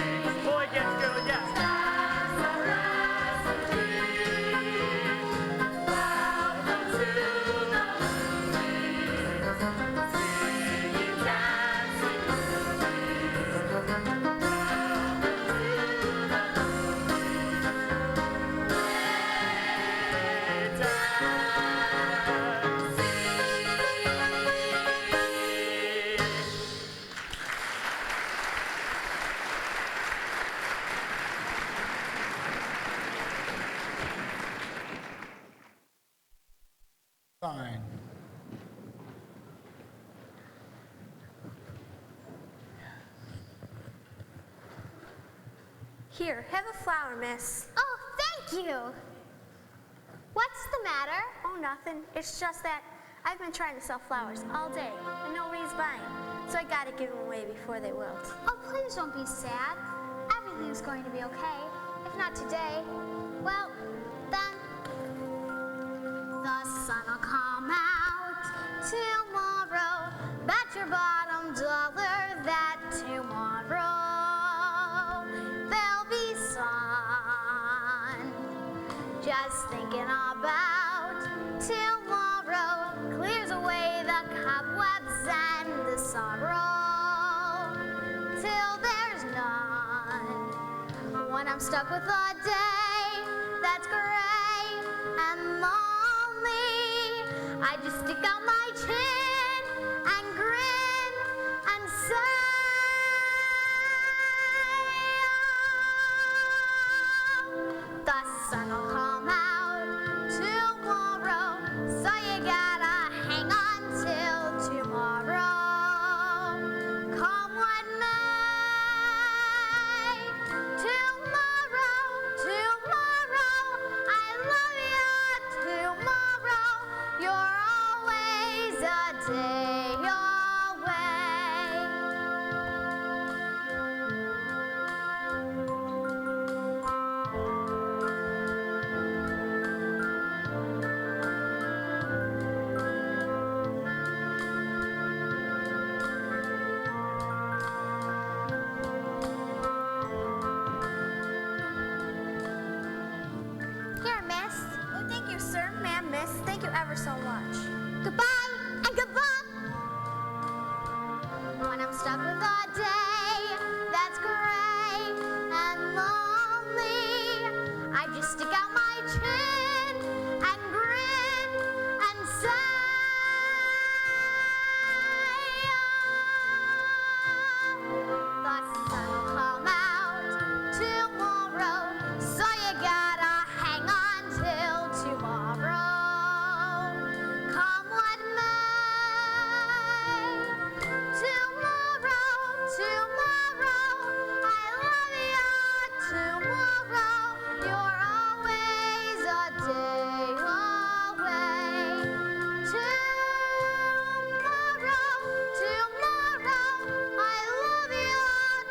H: yes. Boy, yes, girl, yes.
G: Fine.
D: Here, have a flower, miss.
B: Oh, thank you. What's the matter?
D: Oh, nothing. It's just that I've been trying to sell flowers all day, and nobody's buying. So I gotta give them away before they wilt.
B: Oh, please don't be sad. Everything's going to be okay. If not today, well, then the sun will come out tomorrow. your bottom dollar that tomorrow there'll be sun. Just thinking about tomorrow clears away the cobwebs and the sorrow till there's none. When I'm stuck with a day that's gray and lonely, I just stick out my chin and grin and say, oh, the sun will come out tomorrow, so you gotta hang on till tomorrow. Come what may, tomorrow, tomorrow, I love you, tomorrow, you're always a day away. Here, miss.
I: Oh, thank you, sir. Ma'am, miss. Thank you ever so much.
B: Goodbye and good luck. When I'm stuck with a day that's gray and lonely, I just stick out my chin and grin and say, oh, the sun will come out tomorrow, so you gotta hang on till tomorrow. Come what may, tomorrow, tomorrow, I love you, tomorrow, you're always a day away. Tomorrow, tomorrow, I love you,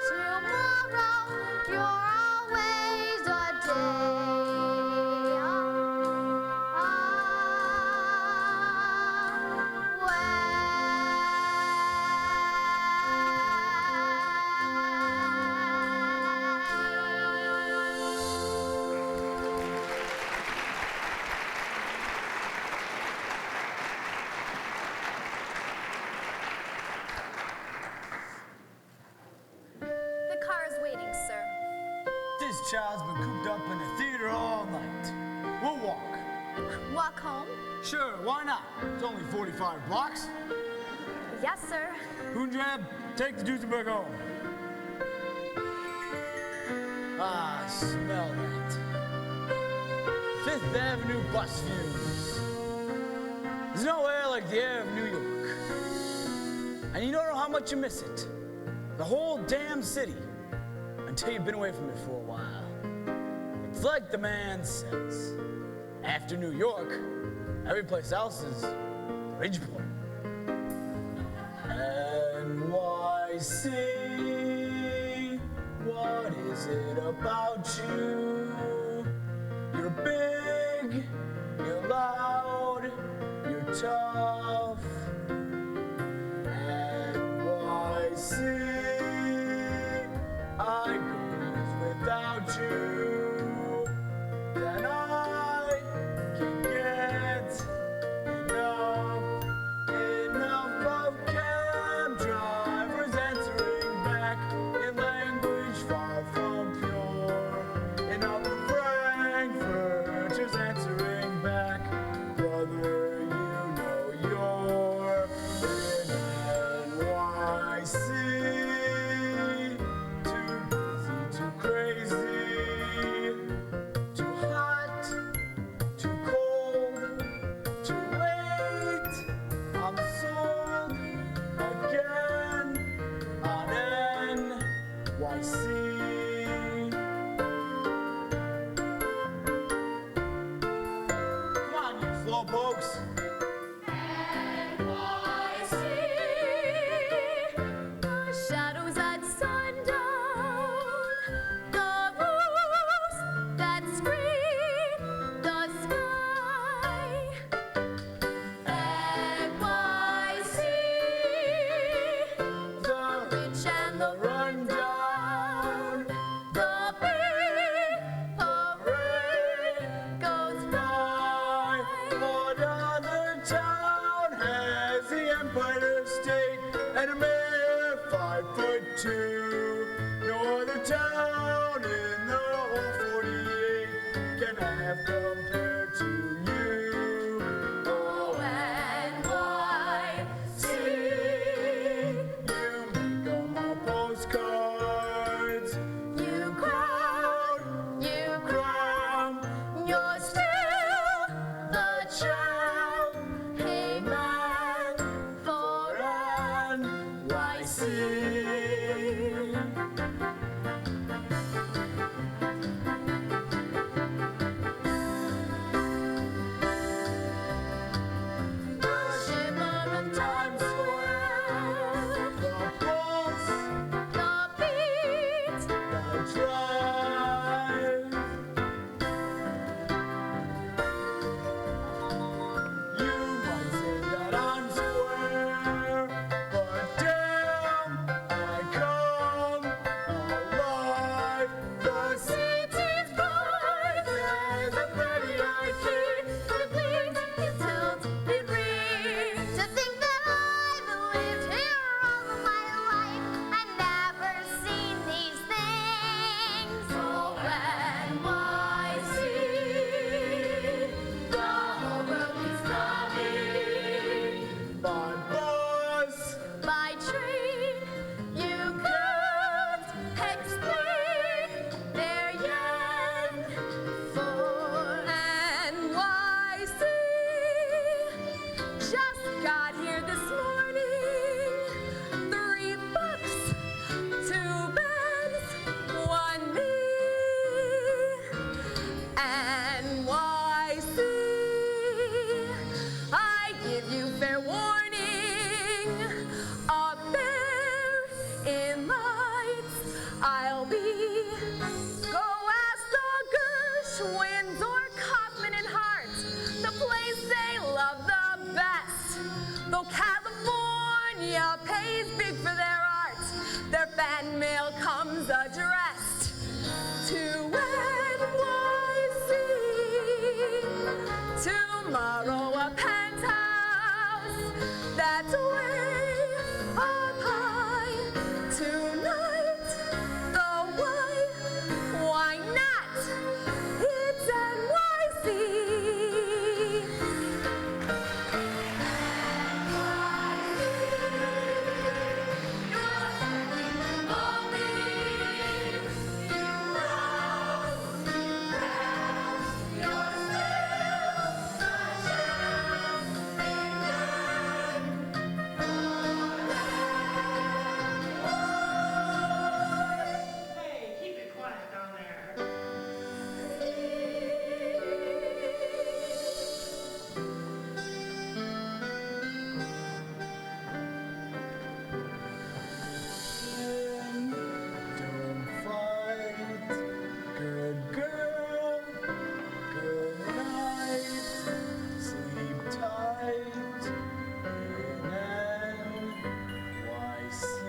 B: tomorrow, you're always a day
I: The car is waiting, sir.
G: This child's been cooped up in the theater all night. We'll walk.
I: Walk home?
G: Sure, why not? It's only 45 blocks.
I: Yes, sir.
G: Punjab, take the Duesenberg home. Ah, smell that. Fifth Avenue bus fumes. There's no air like the air of New York. And you don't know how much you miss it. The whole damn city. Until you've been away from it for a while. It's like the man says. After New York, every place else is Bridgeport. NYC, what is it about you? You're big, you're loud, you're tough. NYC, I goes without you. Then I can get enough of cab drivers answering back in language far from pure. Enough of frankfurters answering back, brother, you know you're in NYC. Too busy, too crazy, too hot, too cold, too late. I'm sold again on NYC. Come on, you slowpokes.
I: The shadows at sundown, the roofs that screen the sky. NYC,
G: town in the whole 48 cannot have compared to you.
I: O-N-Y-C.
G: You make all my postcards.
I: You crowd, you're still the child. Hey man, for NYC. The shimmer of Times Square,
G: The pulse,
I: the beat,
G: the drive. You might say that I'm square, but damn, I come alive. The city's bright as a pretty-eyed kid.
I: it bleeds, it tilts, it reads.
B: To think that I've lived here all of my life and never seen these things.
I: O-N-Y-C. The whole world is coming.
G: By bus,
I: By train, you can't explain their yearn for NYC. Just got here this morning. $3, 2 beds, 1 me. NYC. I give you fair warning. Up there in lights, I'll be. Go ask the Gershwins or Kaufman and Hart, the place they love the best. Though California pays big for their art, their fan mail comes addressed to NYC. Tomorrow a penthouse that's way up high. Tonight, the why not? It's NYC.
J: Hey, keep it quiet down there.
G: don't fight. Good girl, good night. Sleep tight in NYC.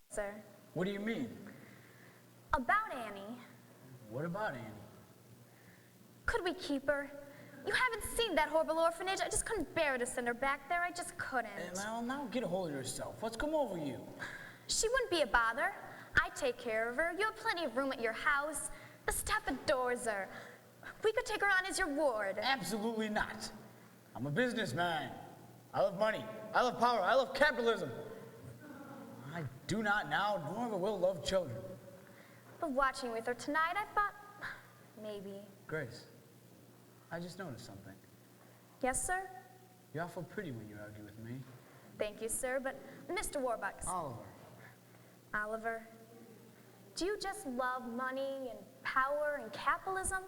I: Sir,
G: What do you mean?
I: about Annie,
G: What about Annie?
I: could we keep her? You haven't seen that horrible orphanage. I just couldn't bear to send her back there. I just couldn't.
G: Now get a hold of yourself. What's come over you?
I: She wouldn't be a bother. I take care of her. You have plenty of room at your house. The staff adores her. We could take her on as your ward.
G: Absolutely not. I'm a businessman. I love money. I love power. I love capitalism. I do not now, nor ever will love children.
I: But watching with her tonight, I thought maybe.
G: Grace, I just noticed something.
I: Yes, sir?
G: You're awful pretty when you argue with me.
I: Thank you, sir, but Mr. Warbucks.
G: Oliver.
I: Oliver, do you just love money and power and capitalism?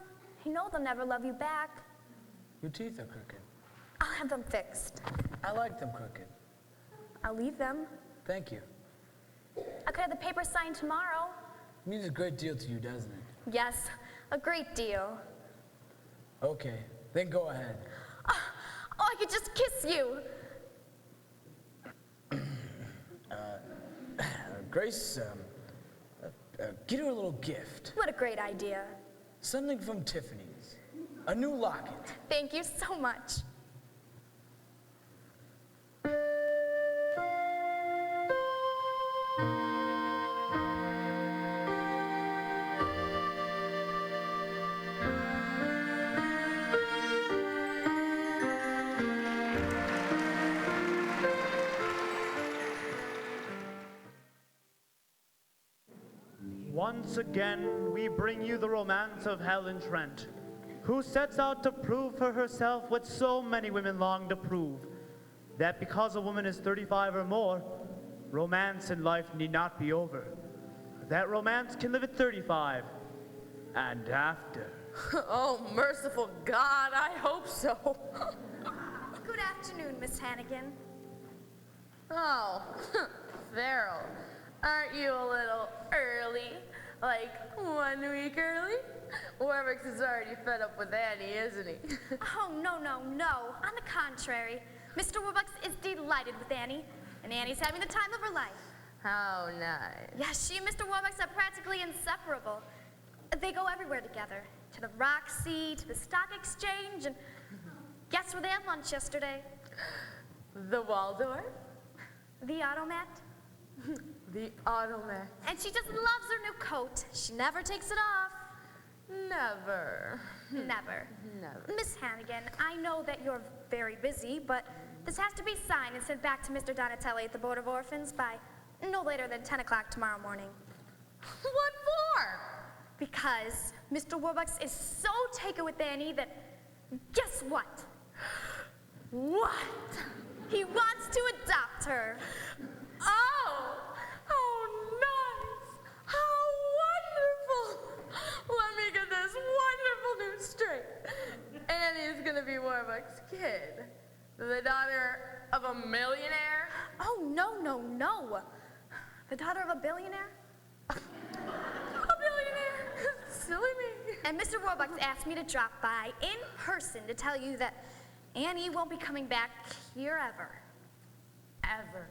I: You know they'll never love you back.
G: Your teeth are crooked.
I: I'll have them fixed.
G: I like them crooked.
I: I'll leave them.
G: Thank you.
I: I could have the paper signed tomorrow.
G: It means a great deal to you, doesn't it?
I: Yes, a great deal.
G: Okay, then go ahead.
I: Oh, I could just kiss you.
G: Grace, get her a little gift.
I: What a great idea.
G: Something from Tiffany's. A new locket.
I: Thank you so much.
H: Once again, we bring you the romance of Helen Trent, who sets out to prove for herself what so many women long to prove, that because a woman is 35 or more, romance in life need not be over. That romance can live at 35 and after.
E: Oh, merciful God, I hope so.
I: Good afternoon, Miss Hannigan.
E: Oh, Farrell, aren't you a little early? Like 1 week early? Warwick is already fed up with Annie, isn't he?
I: Oh, no, no, no. On the contrary, Mr. Warbucks is delighted with Annie, and Annie's having the time of her life.
E: How nice.
I: Yes, she and Mr. Warbucks are practically inseparable. They go everywhere together, to the Roxy, to the stock exchange, and guess where they had lunch yesterday?
E: The Waldorf?
I: The Automat.
E: The Automat.
I: And she just loves her new coat. She never takes it off.
E: Never.
I: Never.
E: Never.
I: Miss Hannigan, I know that you're very busy, but this has to be signed and sent back to Mr. Donatelli at the Board of Orphans by no later than 10 o'clock tomorrow morning.
E: What for?
I: Because Mr. Warbucks is so taken with Annie that, guess what?
E: What?
I: He wants to adopt her.
E: Oh! Oh, nice! How wonderful! Let me get this wonderful news straight. Annie's gonna be Warbucks' kid. The daughter of a millionaire?
I: Oh, no, no, no. The daughter of a billionaire?
E: A billionaire? Silly me.
I: And Mr. Warbucks asked me to drop by in person to tell you that Annie won't be coming back here ever.
E: Ever.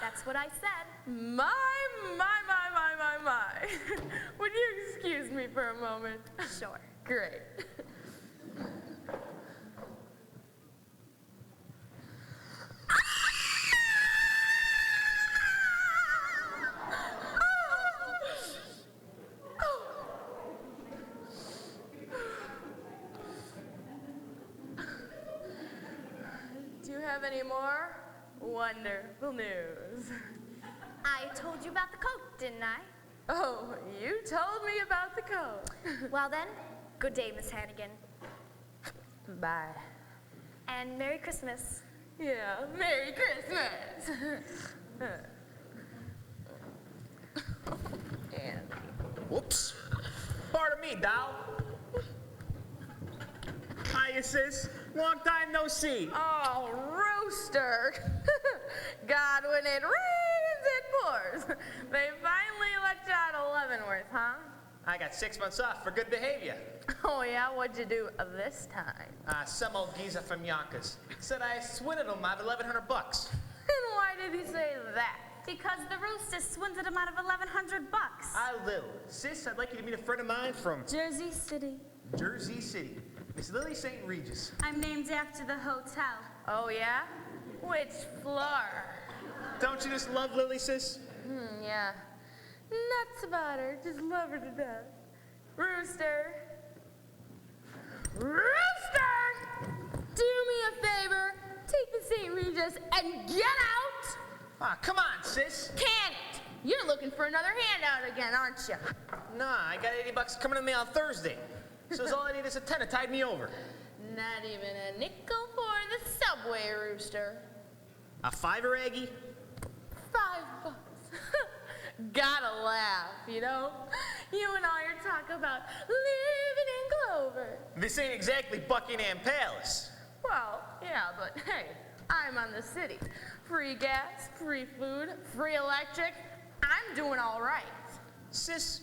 I: That's what I said.
E: My. Would you excuse me for a moment?
I: Sure.
E: Great. Do you have any more wonderful news?
I: I told you about the coat, didn't I?
E: Oh, you told me about the coat.
I: Well then, good day, Miss Hannigan.
E: Bye.
I: And Merry Christmas.
E: Yeah, Merry Christmas. Andy.
J: Whoops. Pardon me, doll. Hiya, sis. Long time no see.
E: Oh, Rooster. God, when it rains, it pours. They finally let you out of Leavenworth, huh?
J: I got 6 months off for good behavior.
E: Oh, yeah? What'd you do this time?
J: Some old geezer from Yonkers said I swindled him out of $1,100.
E: And why did he say that?
I: Because the rooster swindled him out of $1,100.
J: Lil. Sis, I'd like you to meet a friend of mine from
A: Jersey City.
J: Jersey City. Miss Lily St. Regis.
A: I'm named after the hotel.
E: Oh, yeah? Which floor?
J: Don't you just love Lily, sis?
E: Yeah. Nuts about her. Just love her to death. Rooster. Rooster! Do me a favor. Take the St. Regis and get out.
J: Come on, sis.
E: Can't. you're looking for another handout again, aren't you?
K: Nah, I got $80 coming in the mail on Thursday. So all I need is a 10 to tide me over.
E: Not even a nickel for the subway, Rooster.
K: A $5, Aggie?
E: $5. Gotta laugh, you know? You and all your talk about living in Clover.
K: This ain't exactly Buckingham Palace.
E: Well, yeah, but hey, I'm on the city. Free gas, free food, free electric. I'm doing all right.
K: Sis,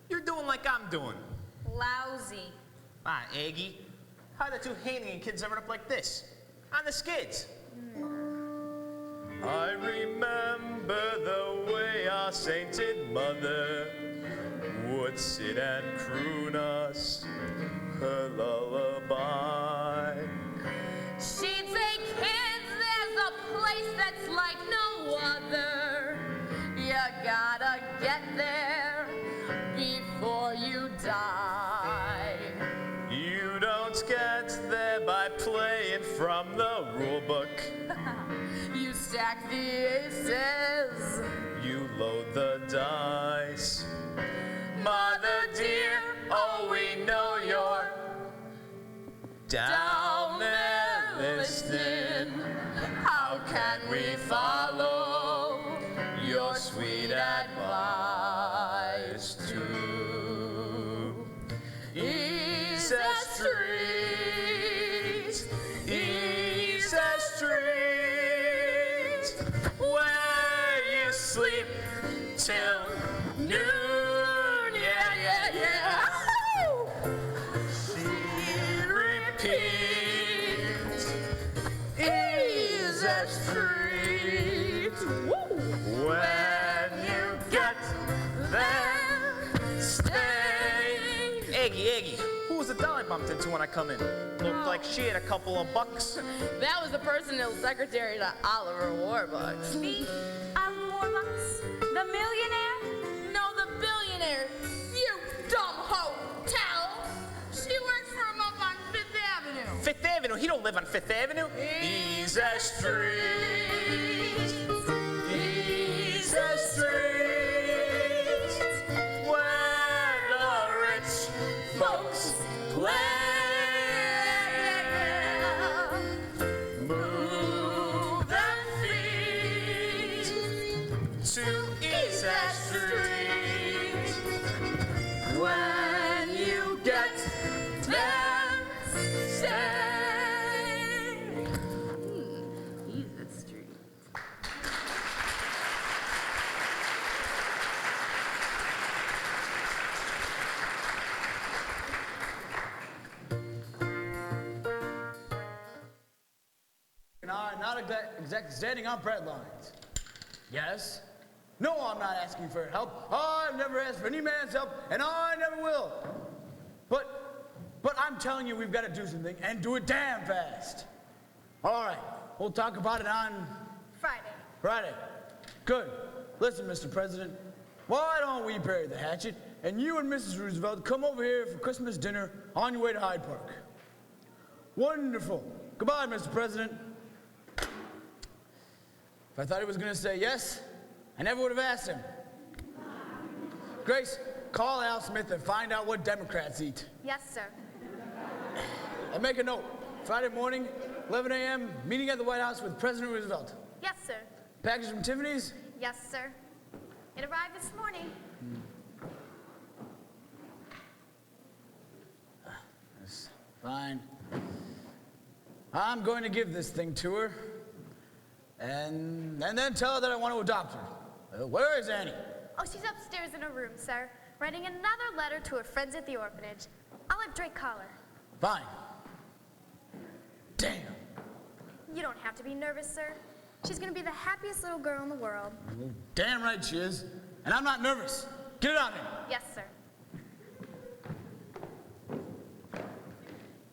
K: you're doing like I'm doing.
I: Lousy.
K: Ah, Aggie, how'd the two Hannigan kids ever end up like this? On the skids.
L: I remember the way our sainted mother would sit and croon us her lullaby.
E: She'd say, kids, there's a place that's like no other. You gotta get there before you die.
L: You don't get there by playing from the rule book.
E: You stack the aces.
L: You load the dice. Mother dear, oh, we know you're down there listening. How can we follow your sweet advice to ease the streets, ease the streets, where you sleep till noon, yeah, yeah, yeah. She repeats, ease the streets, when you get there, stay.
K: Aggie, who was the doll I bumped into when I come in? Looked like she had a couple of bucks.
E: That was the personal secretary to Oliver Warbucks.
I: Me? Warbucks? The millionaire?
E: No, the billionaire. You dumb hotel. She works for him up on Fifth Avenue.
K: Fifth Avenue? He don't live on Fifth Avenue.
L: Ease the streets, ease the streets, where the rich folks play. Move their feet to ease the streets. When you get there, stay.
E: He's the street.
G: Not exactly standing on bread lines. Yes? No, I'm not asking for help. I've never asked for any man's help, and I never will. But I'm telling you, we've got to do something, and do it damn fast. All right, we'll talk about it on Friday. Good. Listen, Mr. President, why don't we bury the hatchet, and you and Mrs. Roosevelt come over here for Christmas dinner on your way to Hyde Park. Wonderful. Goodbye, Mr. President. If I thought he was going to say yes, I never would have asked him. Grace, call Al Smith and find out what Democrats eat.
I: Yes, sir.
G: And make a note. Friday morning, 11 a.m., meeting at the White House with President Roosevelt.
I: Yes, sir.
G: Package from Tiffany's?
I: Yes, sir. It arrived this morning.
G: That's fine. I'm going to give this thing to her, and then tell her that I want to adopt her. Where is Annie?
I: Oh, she's upstairs in her room, sir, writing another letter to her friends at the orphanage. I'll let Drake call her.
G: Fine. Damn.
I: You don't have to be nervous, sir. She's gonna be the happiest little girl in the world.
G: Damn right she is. And I'm not nervous. Get it on him.
I: Yes, sir.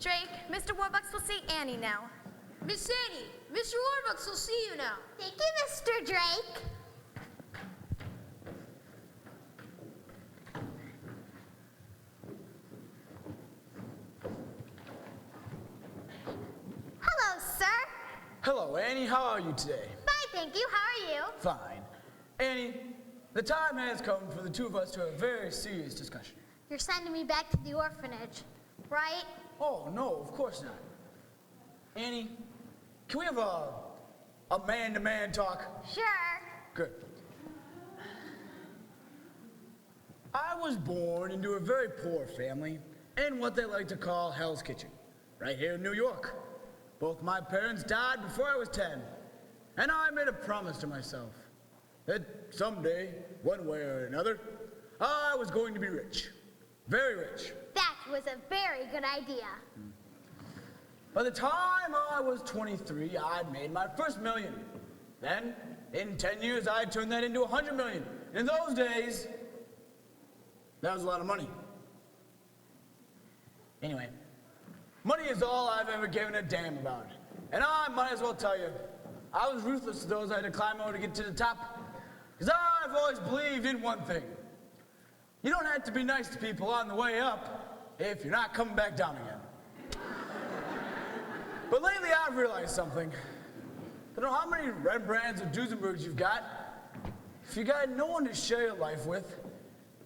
I: Drake, Mr. Warbucks will see Annie now.
B: Miss Annie, Mr. Warbucks will see you now.
D: Thank you, Mr. Drake. Hello, sir.
G: Hello, Annie. How are you today?
D: Fine, thank you. How are you?
G: Fine. Annie, the time has come for the two of us to have a very serious discussion.
B: You're sending me back to the orphanage, right?
G: Oh, no, of course not. Annie, can we have a man-to-man talk?
B: Sure.
G: Good. I was born into a very poor family in what they like to call Hell's Kitchen, right here in New York. Both my parents died before I was 10, and I made a promise to myself that someday, one way or another, I was going to be rich. Very rich.
B: That was a very good idea.
G: By the time I was 23, I'd made my first million. Then, in 10 years, I turned that into 100 million. In those days, that was a lot of money. Anyway, money is all I've ever given a damn about. And I might as well tell you, I was ruthless to those I had to climb over to get to the top. Because I've always believed in one thing. You don't have to be nice to people on the way up if you're not coming back down again. But lately I've realized something. I don't know how many Rembrandts or Duesenbergs you've got. If you got no one to share your life with,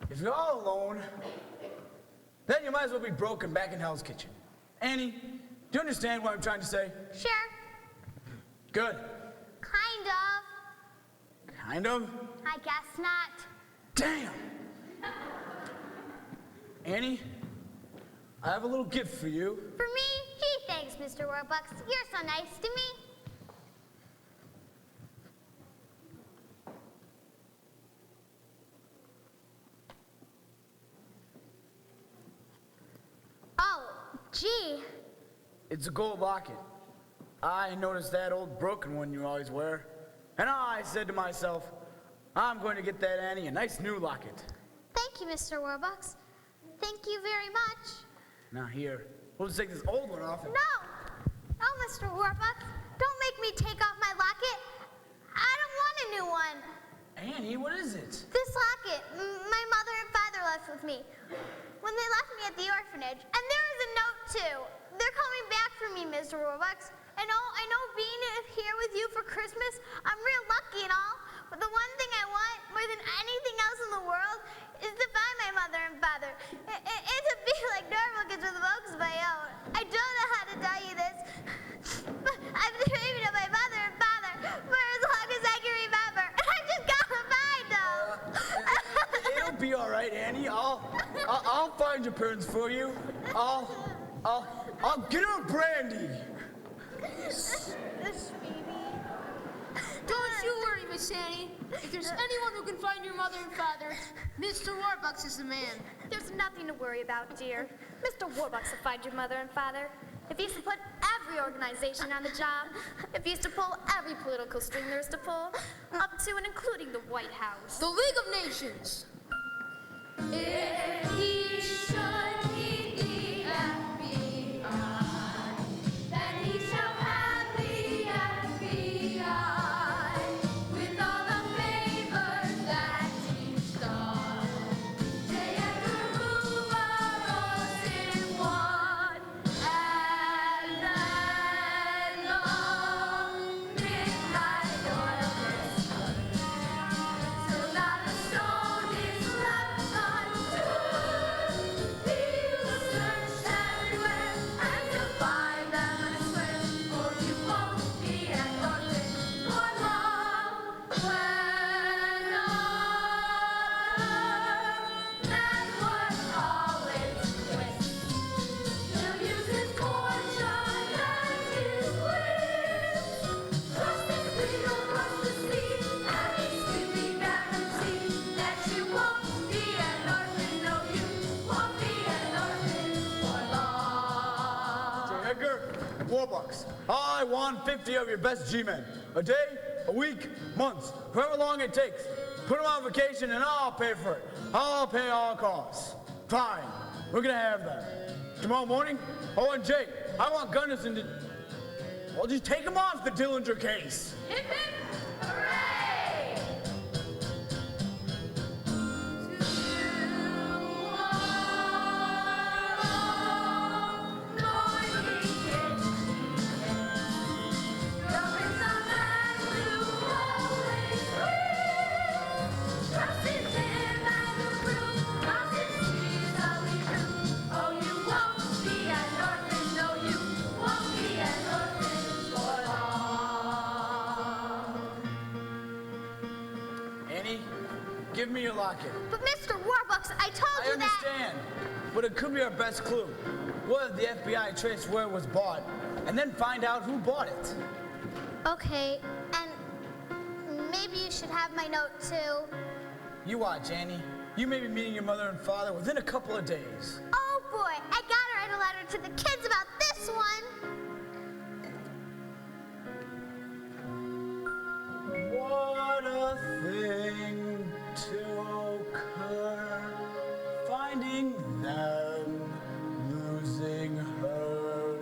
G: if you're all alone, then you might as well be broken back in Hell's Kitchen. Annie, do you understand what I'm trying to say?
B: Sure.
G: Good.
B: Kind of.
G: Kind of?
B: I guess not.
G: Damn! Annie, I have a little gift for you.
B: For me? Gee, thanks, Mr. Warbucks. You're so nice to me. Oh, gee.
G: It's a gold locket. I noticed that old broken one you always wear. And I said to myself, I'm going to get that Annie a nice new locket.
B: Thank you, Mr. Warbucks. Thank you very much.
G: Now here, we'll just take this old one off.
B: No! No, Mr. Warbucks. Don't make me take off my locket. I don't want a new one.
G: Annie, what is it?
B: This locket, my mother and father left with me when they left me at the orphanage. And there is a note, too. They're coming back for me, Mr. Warbucks. I know being here with you for Christmas, I'm real lucky and all, but the one thing I want more than anything else in the world is to find my mother and father. And to be like normal kids with folks of my own. I don't know how to tell you this, but I've been dreaming of my mother and father for as long as I can remember. And I just gotta find them.
G: It'll be all right, Annie. I'll find your parents for you. I'll get her a brandy.
B: This baby.
M: Don't you worry, Miss Annie. If there's anyone who can find your mother and father, Mr. Warbucks is the man.
I: There's nothing to worry about, dear. Mr. Warbucks will find your mother and father. If he's to put every organization on the job, if he's to pull every political string there is to pull, up to and including the White House.
M: The League of Nations.
C: If he should need the FBI, then he shall have the FBI with all the favors that he's done. J. Edgar Hoover rolls in one, and then the midnight oil is done. So not a stone is left unturned. We will search everywhere and to find them, I swear, for you won't be an orphan for long. When other men work all its twists, he'll use his fortune and his wits. Trust his wheel across the sea, and he's sweetly guaranteed that you won't be an orphan. No, you won't be an orphan for long.
G: J. Edgar, Warbucks, I want 50 of your best G-men. A day, a week, months, however long it takes. Put them on vacation and I'll pay for it. I'll pay all costs. Fine, we're gonna have them. Tomorrow morning, oh, and Jake, I want Gunnarsson to... Well, just take him off the Dillinger case.
C: Hip hip, hooray! Trust
G: Annie, give me your locket.
B: But Mr. Warbucks, I told
G: I
B: you that...
G: understand, but it could be our best clue. We'll have the FBI trace where it was bought, and then find out who bought it.
B: Okay, and maybe you should have my note too.
G: You watch, Annie. You may be meeting your mother and father within a couple of days.
B: Oh boy, I gotta write a letter to the kids about this one.
G: What a thing to occur, finding them, losing her.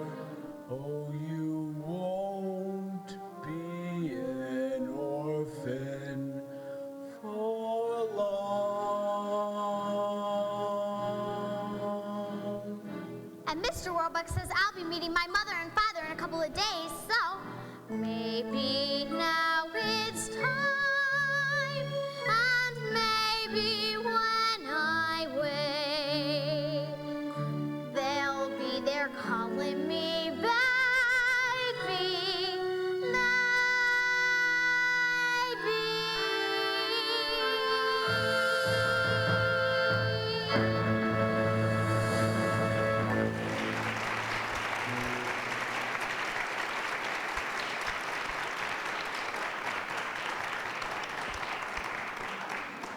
G: Oh, you won't be an orphan for long.
B: And Mr. Warbucks says I'll be meeting my mother and father in a couple of days, so maybe now it's time, and maybe when I wake, they'll be there calling me baby.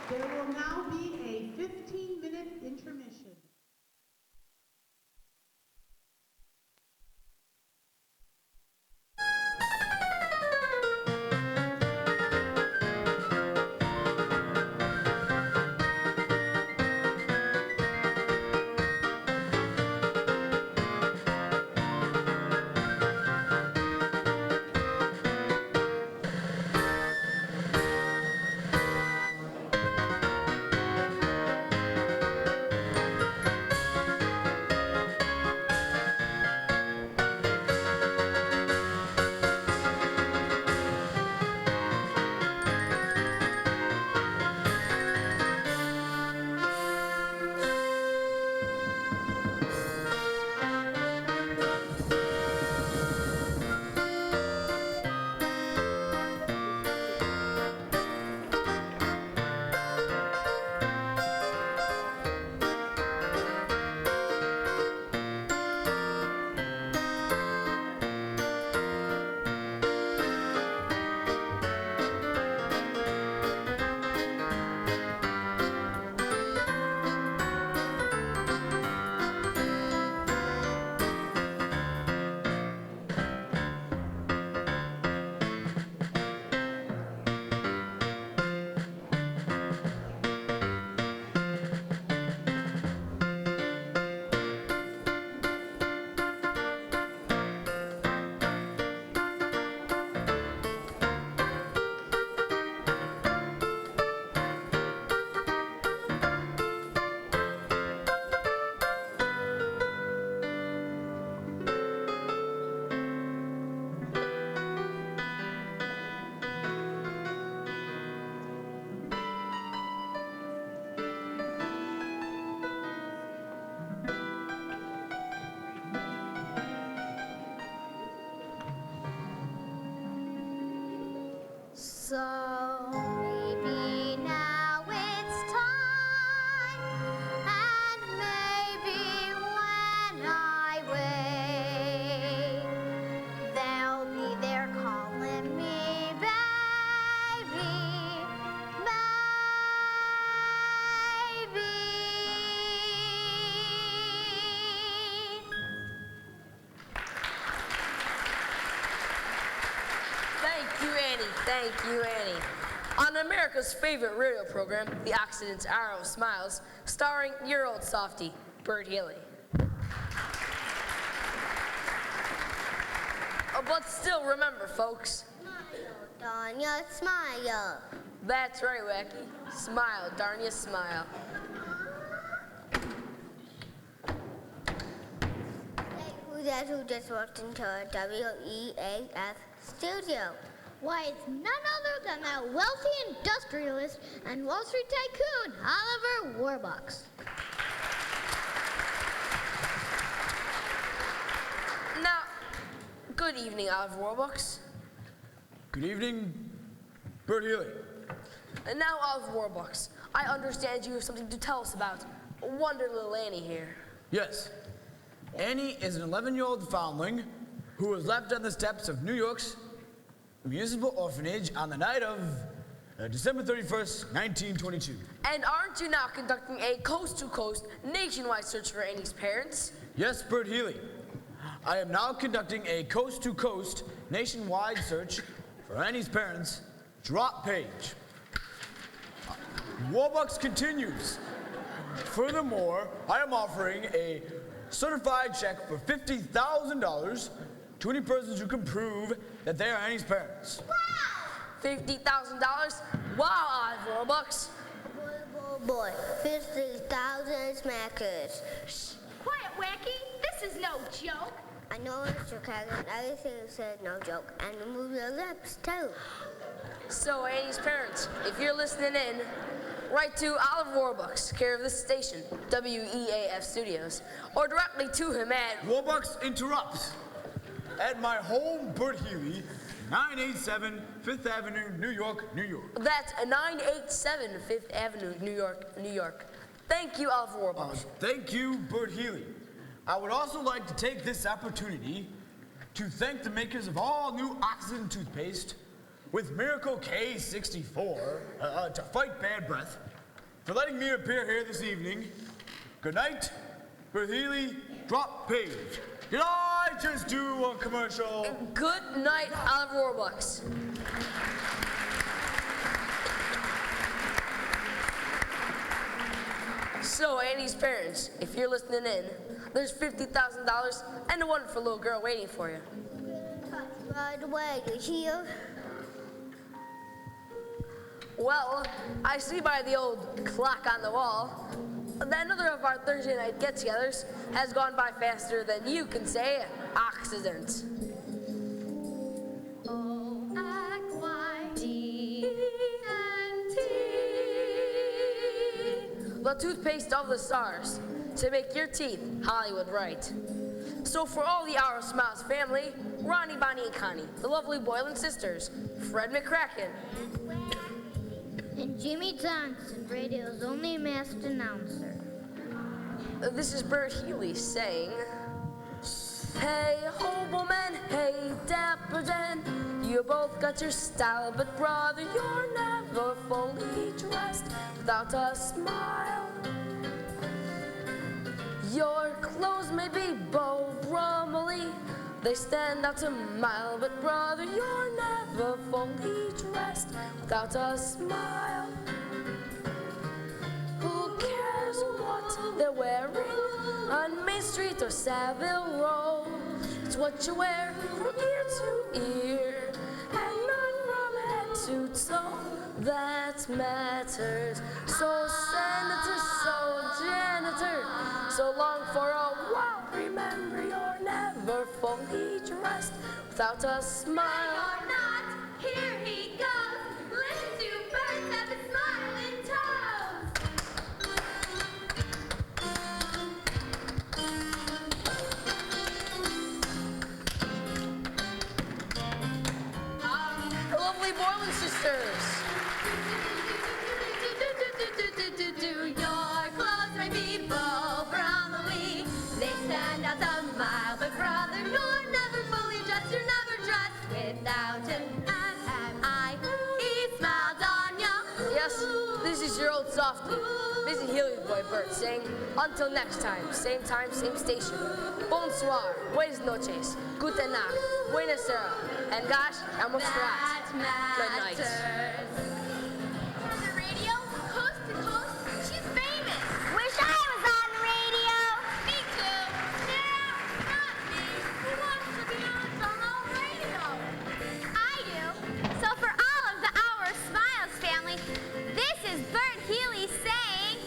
A: There will now be a 15-minute intermission.
B: So maybe now it's time, and maybe when I wake, they'll be there calling me baby,
F: Thank you, Annie. On America's favorite radio program, The Occident's Hour of Smiles, starring your old softie, Bert Healy. But still, remember, folks.
D: Smile, Darnya, smile.
F: That's right, Wacky. Smile, Darnya, smile.
D: Who's that who just walked into a WEAF studio?
B: Why, it's none other than that wealthy industrialist and Wall Street tycoon, Oliver Warbucks.
F: Now, good evening, Oliver Warbucks.
G: Good evening, Bert Healy.
F: And now, Olive Warbucks, I understand you have something to tell us about Wonder Little Annie here.
G: Yes. Annie is an 11-year-old foundling who was left on the steps of New York's municipal orphanage on the night of December 31st, 1922.
F: And aren't you now conducting a coast-to-coast nationwide search for Annie's parents?
G: Yes, Bert Healy. I am now conducting a coast-to-coast nationwide search for Annie's parents. Drop page. Warbucks continues. Furthermore, I am offering a certified check for $50,000 to any persons who can prove that they are Annie's parents.
F: $50,000? Wow, Olive Warbucks.
D: Boy, 50,000 smackers.
B: Quiet, Wacky. This is no joke.
D: I know, Mr. Kagan. Everything you said, no joke. And move your lips, too.
F: So, Annie's parents, if you're listening in, write to Olive Warbucks, care of this station, WEAF Studios, or directly to him at
G: Warbucks Interrupts at my home, Bert Healy, 987 Fifth Avenue, New York, New York.
F: That's 987 Fifth Avenue, New York, New York. Thank you, Olive Warbucks.
G: Thank you, Bert Healy. I would also like to take this opportunity to thank the makers of all new Oxygen toothpaste with Miracle K64 to fight bad breath for letting me appear here this evening. Good night, Bert Healy. Drop page. Did I just do a commercial?
F: Good night, Olive Warbucks. So, Annie's parents, if you're listening in, there's $50,000 and a wonderful little girl waiting for you.
D: By the way, you hear?
F: Well, I see by the old clock on the wall that another of our Thursday night get-togethers has gone by faster than you can say accident. The toothpaste of the stars to make your teeth Hollywood right. So for all the Our Smiles family, Ronnie, Bonnie, and Connie, the lovely Boylan sisters, Fred McCracken,
B: And Jimmy Johnson, radio's only masked announcer.
F: This is Bert Healy saying, hey, Hobleman, hey, Dapper Dan, you both got your style, but brother, you're never fully dressed without a smile. Your clothes may be Beau Brummely, they stand out a mile, but brother, you're never fully dressed without a smile. Who cares what they're wearing on Main Street or Savile Row? It's what you wear from ear to ear and not from head to toe that matters. So senator, so janitor, so long for a while. Remember, you're never fully dressed without a smile.
C: Or not, here he goes. Listen to birds have a smiling toes.
F: The lovely Boylan sisters.
C: Your clothes may be Beau Brummely, they stand out a mile, but brother, you're never fully dressed. You're never dressed without an eye. He smiles on you.
F: Yes, this is your old softie, Busy Healy's boy Bert, saying, until next time, same station. Bonsoir, buenas noches, gute Nacht, buena sera, and gosh, almost forgot. Good night.
B: On the radio, coast to coast, she's famous.
D: Wish I was on the radio.
B: Me too. No, not me. Who wants to be on the radio? I do. So for all of the Our Smiles family, this is Bert Healy saying,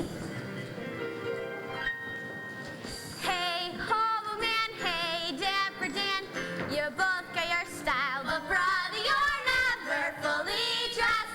B: hey, Hobleman, hey, Dapper Dan, you both got your style, but brother, you're never fully dressed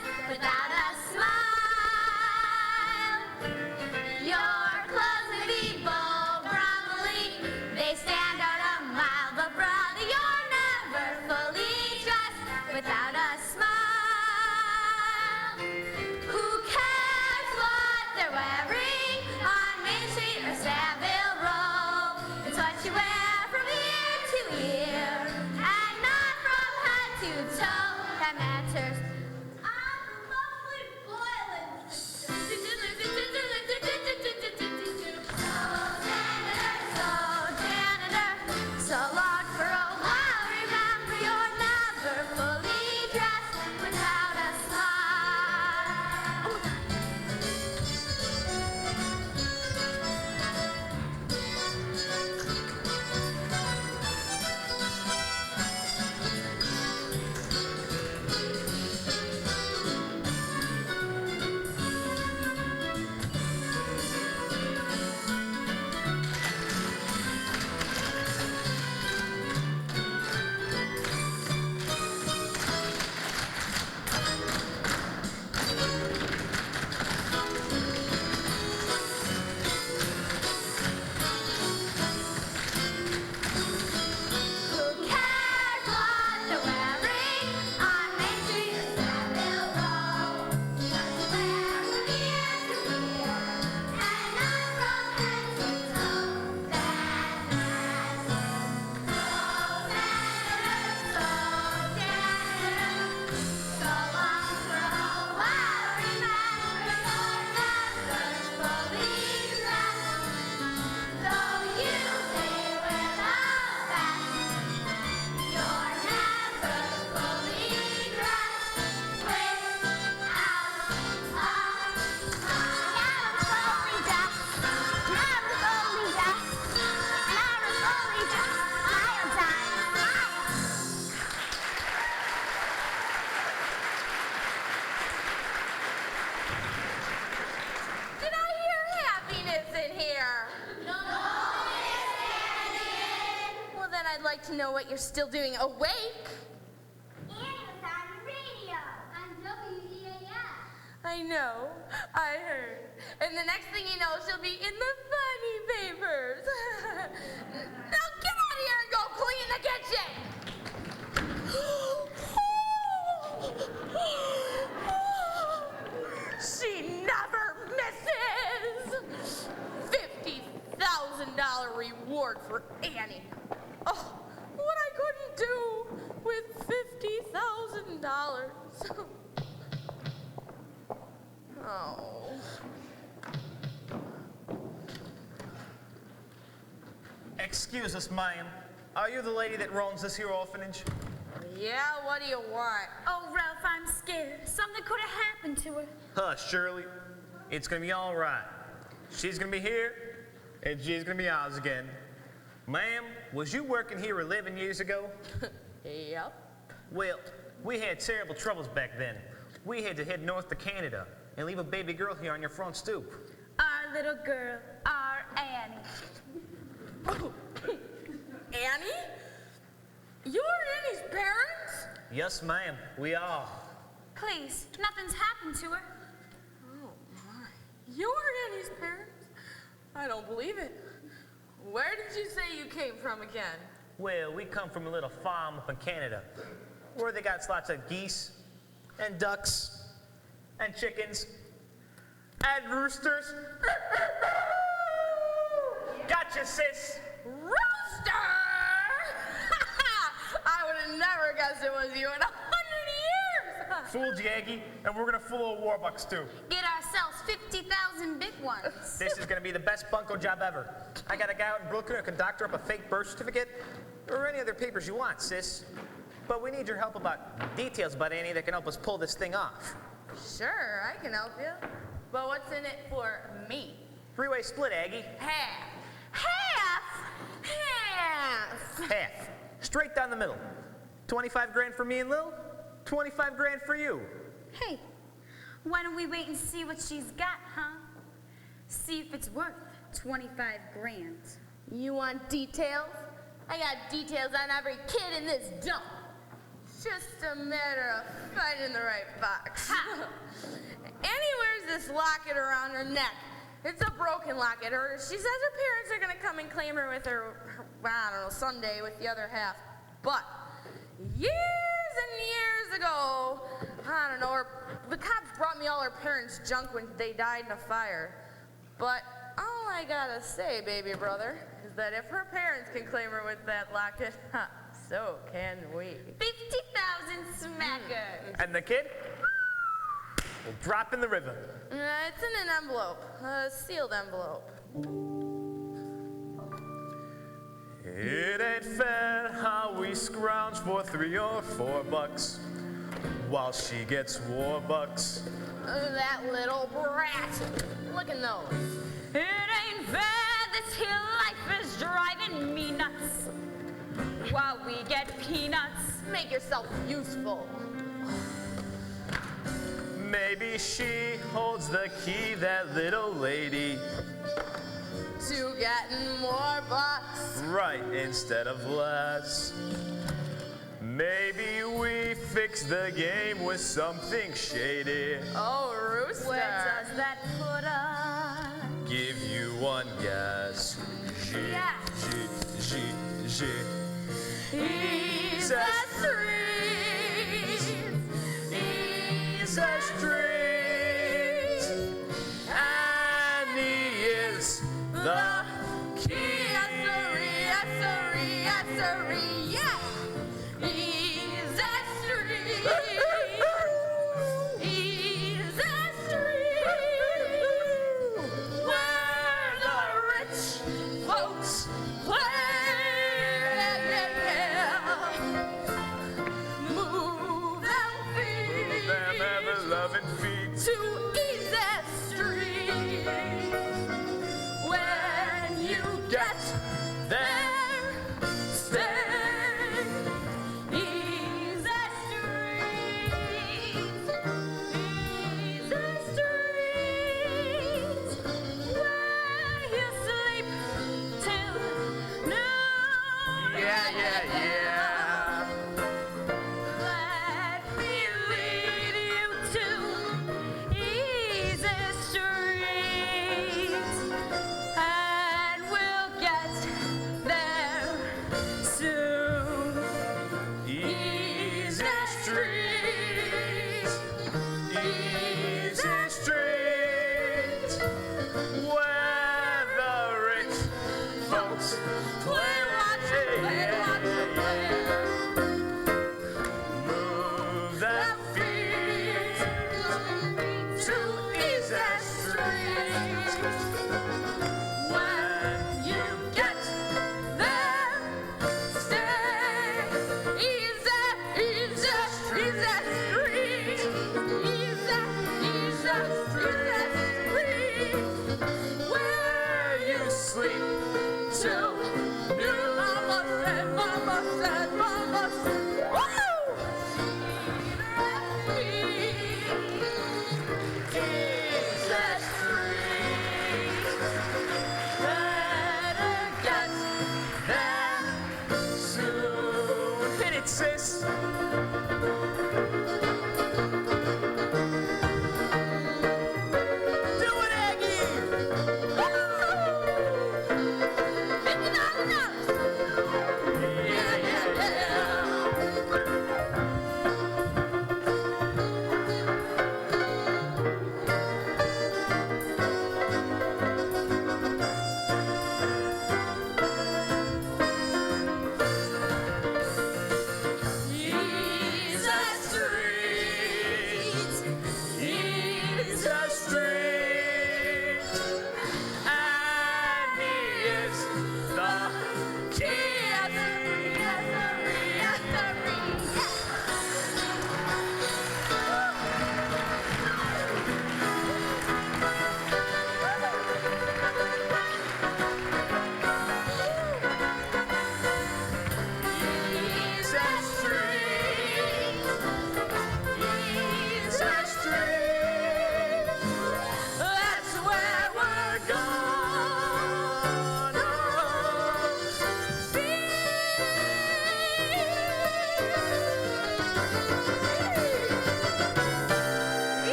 E: like to know what you're still doing awake.
D: Annie was on the radio. On WEAF.
E: I know. I heard. And the next thing you know, she'll be in the funny papers. Now get out of here and go clean the kitchen. She never misses. $50,000 reward for Annie. Oh, what I couldn't do with $50,000. Oh.
K: Excuse us, ma'am. Are you the lady that runs this here orphanage?
E: Yeah, what do you want?
I: Oh, Ralph, I'm scared. Something could have happened to her.
K: Hush, Shirley. It's gonna be all right. She's gonna be here, and she's gonna be ours again. Ma'am, was you working here 11 years ago?
E: Yep.
K: Well, we had terrible troubles back then. We had to head north to Canada and leave a baby girl here on your front stoop.
I: Our little girl, our Annie.
E: Annie? You're Annie's parents?
K: Yes, ma'am, we are.
I: Please, nothing's happened to her.
E: Oh, my. You're Annie's parents? I don't believe it. Where did you say you came from again?
K: Well, we come from a little farm up in Canada where they got lots of geese and ducks and chickens and roosters. Gotcha, sis.
E: Rooster! I would have never guessed it was you in 100 years.
K: Fooled you, Aggie, and we're gonna fool old Warbucks too.
I: Get ourselves 50,000 big ones.
K: This is gonna be the best bunco job ever. I got a guy out in Brooklyn who can doctor up a fake birth certificate or any other papers you want, sis. But we need your help about details about Annie that can help us pull this thing off.
E: Sure, I can help you. But what's in it for me?
K: Three-way split, Aggie.
E: Half. Half? Half.
K: Half. Straight down the middle. 25 grand for me and Lil, 25 grand for you.
I: Hey, why don't we wait and see what she's got, huh? See if it's worth 25 grand.
E: You want details? I got details on every kid in this dump. Just a matter of finding the right box. Annie wears this locket around her neck. It's a broken locket. She says her parents are gonna come and claim her with her, I don't know, someday with the other half. But years and years ago, I don't know, the cops brought me all her parents' junk when they died in a fire. But all I gotta say, baby brother, is that if her parents can claim her with that locket, so can we.
I: 50,000 smackers.
K: And the kid will drop in the river.
E: It's in an envelope, a sealed envelope.
L: It ain't fair how we scrounge for $3 or $4 while she gets Warbucks.
E: That little brat. Look at those.
I: It ain't fair, this here life is driving me nuts. While we get peanuts.
E: Make yourself useful.
L: Maybe she holds the key, that little lady.
E: To getting more bucks.
L: Right, instead of less. Maybe we fix the game with something shady.
E: Oh, Rooster.
I: Where does that put us?
L: Give you one guess. G,
I: Yeah.
L: G, G, G.
E: He's a street.
L: He's a street. Annie is the key.
E: Yeah. He's a street. He's a street. Where the rich folks play. Move them feet.
L: Them ever-loving feet.
E: To Easy Street, where
F: true. New mama said, mama said, mama said, woo! Jesus Street. Better get there soon.
K: Hit it, sis.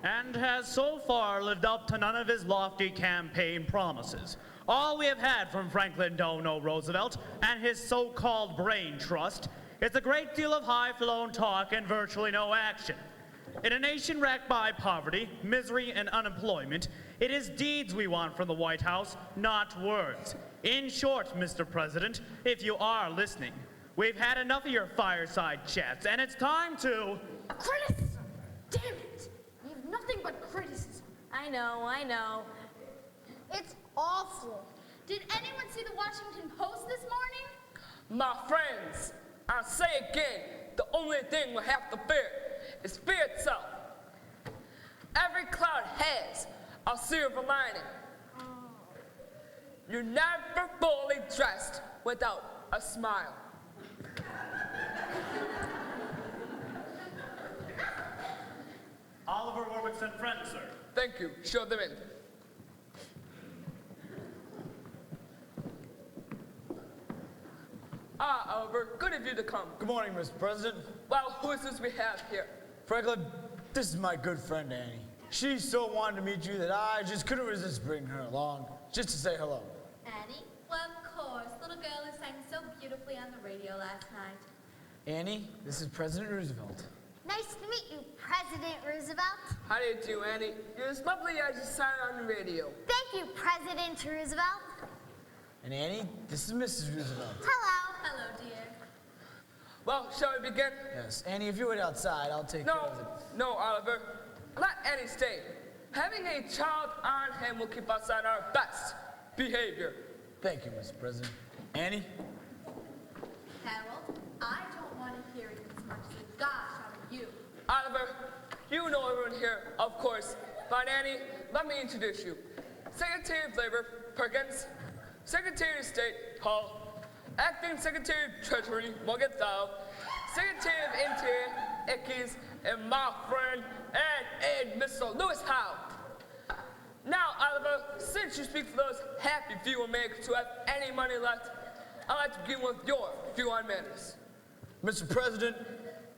H: And has so far lived up to none of his lofty campaign promises. All we have had from Franklin Delano Roosevelt and his so-called brain trust is a great deal of high-flown talk and virtually no action. In a nation racked by poverty, misery, and unemployment, it is deeds we want from the White House, not words. In short, Mr. President, if you are listening, we've had enough of your fireside chats, and it's time to...
M: Criticism! Damn it! We have nothing but criticism.
I: I know.
M: It's awful. Did anyone see the Washington Post this morning?
F: My friends, I say again, the only thing we have to fear is fear itself. Every cloud has a silver lining. You're never fully dressed without a smile.
H: Oliver Warwick's and friends, sir.
F: Thank you. Show them in. Oliver, good of you to come.
G: Good morning, Mr. President.
F: Well, who is this we have here?
G: Franklin, this is my good friend Annie. She so wanted to meet you that I just couldn't resist bringing her along, just to say hello.
N: Annie? Well, of course. Little girl who sang so beautifully on the radio last night.
G: Annie, this is President Roosevelt.
D: Nice to meet you, President Roosevelt.
F: How do you do, Annie? You're as lovely as you sound on the radio.
D: Thank you, President Roosevelt.
G: And Annie, this is Mrs. Roosevelt.
D: Hello.
N: Hello, dear.
F: Well, shall we begin?
G: Yes, Annie, if you wait outside, I'll take care of it.
F: No, Oliver. Let Annie stay. Having a child on hand will keep us on our best behavior.
G: Thank you, Mr. President. Annie?
N: Harold, I don't want to hear it as much as a gosh out of you.
F: Oliver, you know everyone here, of course. But Annie, let me introduce you. Secretary of Labor, Perkins. Secretary of State, Hall. Acting Secretary of Treasury, Morgenthau. Secretary of Interior, Ickes. And my friend and Mr. Lewis Howe. Now, Oliver, since you speak for those happy few Americans who have any money left, I'd like to begin with your few on manners.
G: Mr. President,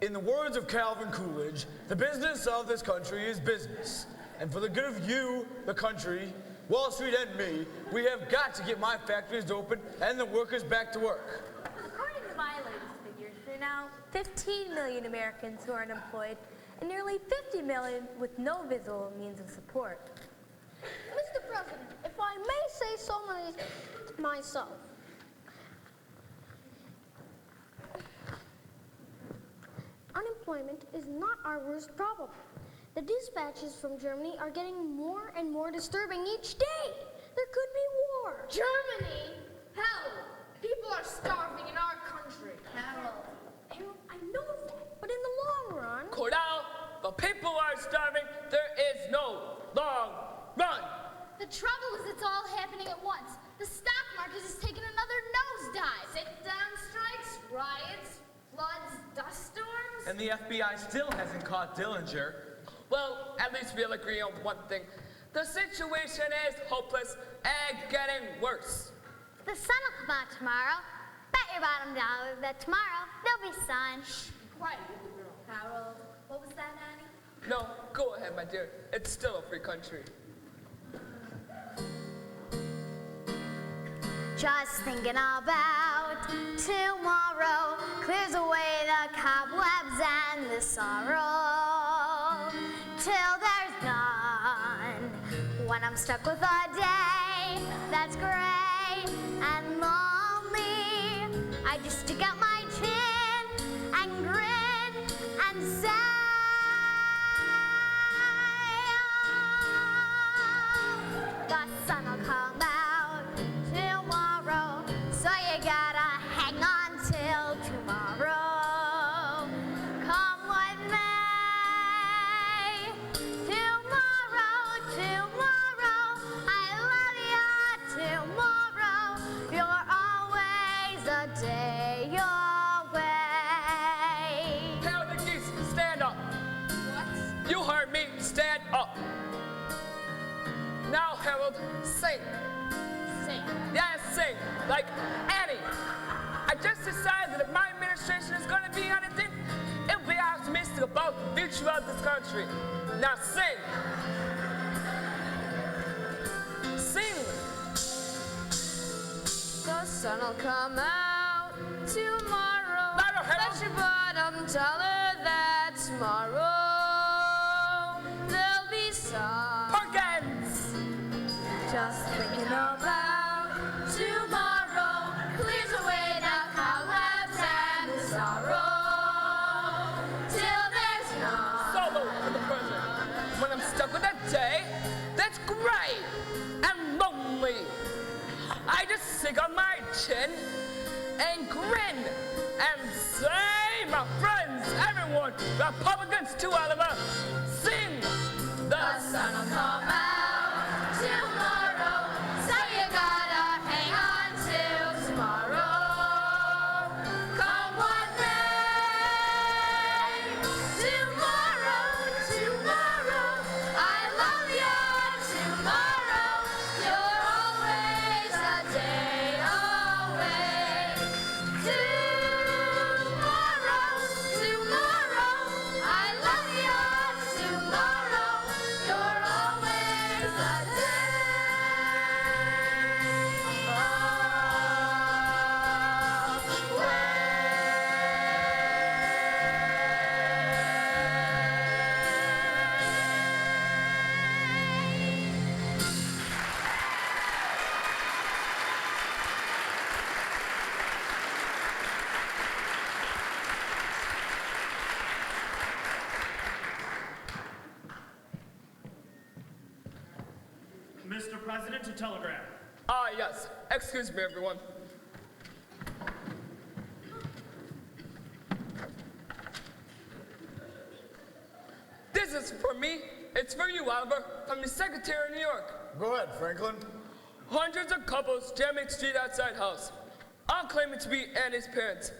G: in the words of Calvin Coolidge, the business of this country is business. And for the good of you, the country, Wall Street and me, we have got to get my factories open and the workers back to work.
I: According to my latest figures, there are now 15 million Americans who are unemployed and nearly 50 million with no visible means of support.
M: Mr. President, if I may say so myself, unemployment is not our worst problem. The dispatches from Germany are getting more and more disturbing each day.
F: There could be war.
M: Germany? Hell, people are starving in our country.
F: Harold, I know that, but in the long run...
O: Cordell, the people are starving. There is no long run.
B: The trouble is it's all happening at once. The stock market has taken another nosedive.
E: Sit-down strikes, riots, floods, dust storms.
G: And the FBI still hasn't caught Dillinger.
O: Well, at least we'll agree on one thing. The situation is hopeless and getting worse.
B: The sun will come out tomorrow. Bet your bottom dollar that tomorrow there'll be sun.
E: Quiet, little girl.
N: Harold, what was that, Annie?
O: No, go ahead, my dear. It's still a free country.
B: Just thinking about tomorrow clears away the cobwebs and the sorrow till there's none. When I'm stuck with a day that's gray and lonely, I just stick out my chin and grin and say, oh, the sun will come out tomorrow, so you gotta hang on till tomorrow. Come with me. Tomorrow, tomorrow, I love you. Tomorrow, you're always a day away.
O: Harold the Geese, stand up.
E: What?
O: You heard me. Stand up. Now, Harold, sing.
E: Sing.
O: Yes, sing. Like Annie. I just decided that if my administration is going to be anything, it'll be optimistic about the future of this country. Now sing. Sing.
F: The sun will come out tomorrow.
O: Louder, Harold.
F: Bet your bottom dollar that tomorrow there'll be sun.
O: Perkins.
F: Just thinking about tomorrow clears away the cobwebs and the sorrow till there's none.
O: Solo for the president. When I'm stuck with that day, that's gray and lonely. I just stick on my chin and grin and say, my friends, everyone, Republicans to Oliver, sing. The sun will come out
F: Tomorrow, so you gotta hang on till tomorrow. Come what may. Tomorrow, tomorrow, I love you. Tomorrow, you're always a day away. Tomorrow, tomorrow, I love you. Tomorrow, you're always a day away.
H: Mr. President, to telegram.
O: Ah, yes. Excuse me, everyone. This is for me. It's for you, Oliver, from the Secretary of New York.
G: Go ahead, Franklin.
O: Hundreds of couples jamming street outside house, all claiming to be Annie's parents,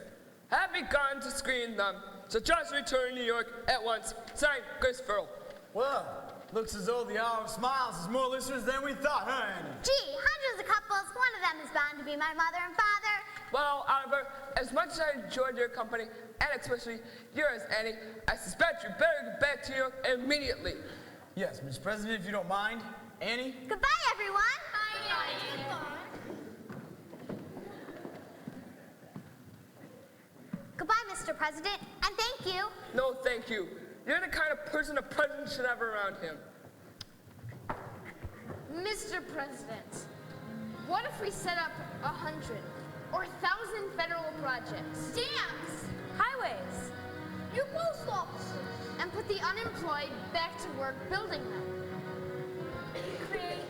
O: have begun to screen them. So just return to New York at once. Signed, Grace Farrell.
G: Well, looks as though the Hour of Smiles has more listeners than we thought, huh, Annie?
B: Gee, hundreds of couples. One of them is bound to be my mother and father.
O: Well, Oliver, as much as I enjoyed your company, and especially yours, Annie, I suspect you better get back to New York immediately.
G: Yes, Mr. President, if you don't mind. Annie?
B: Goodbye, everyone. Goodbye, Mr. President, and thank you.
O: No, thank you. You're the kind of person a president should have around him.
E: Mr. President, what if we set up 100 or 1,000 federal projects?
B: Dams,
F: Highways.
E: New post offices. And put the unemployed back to work building them.
F: Create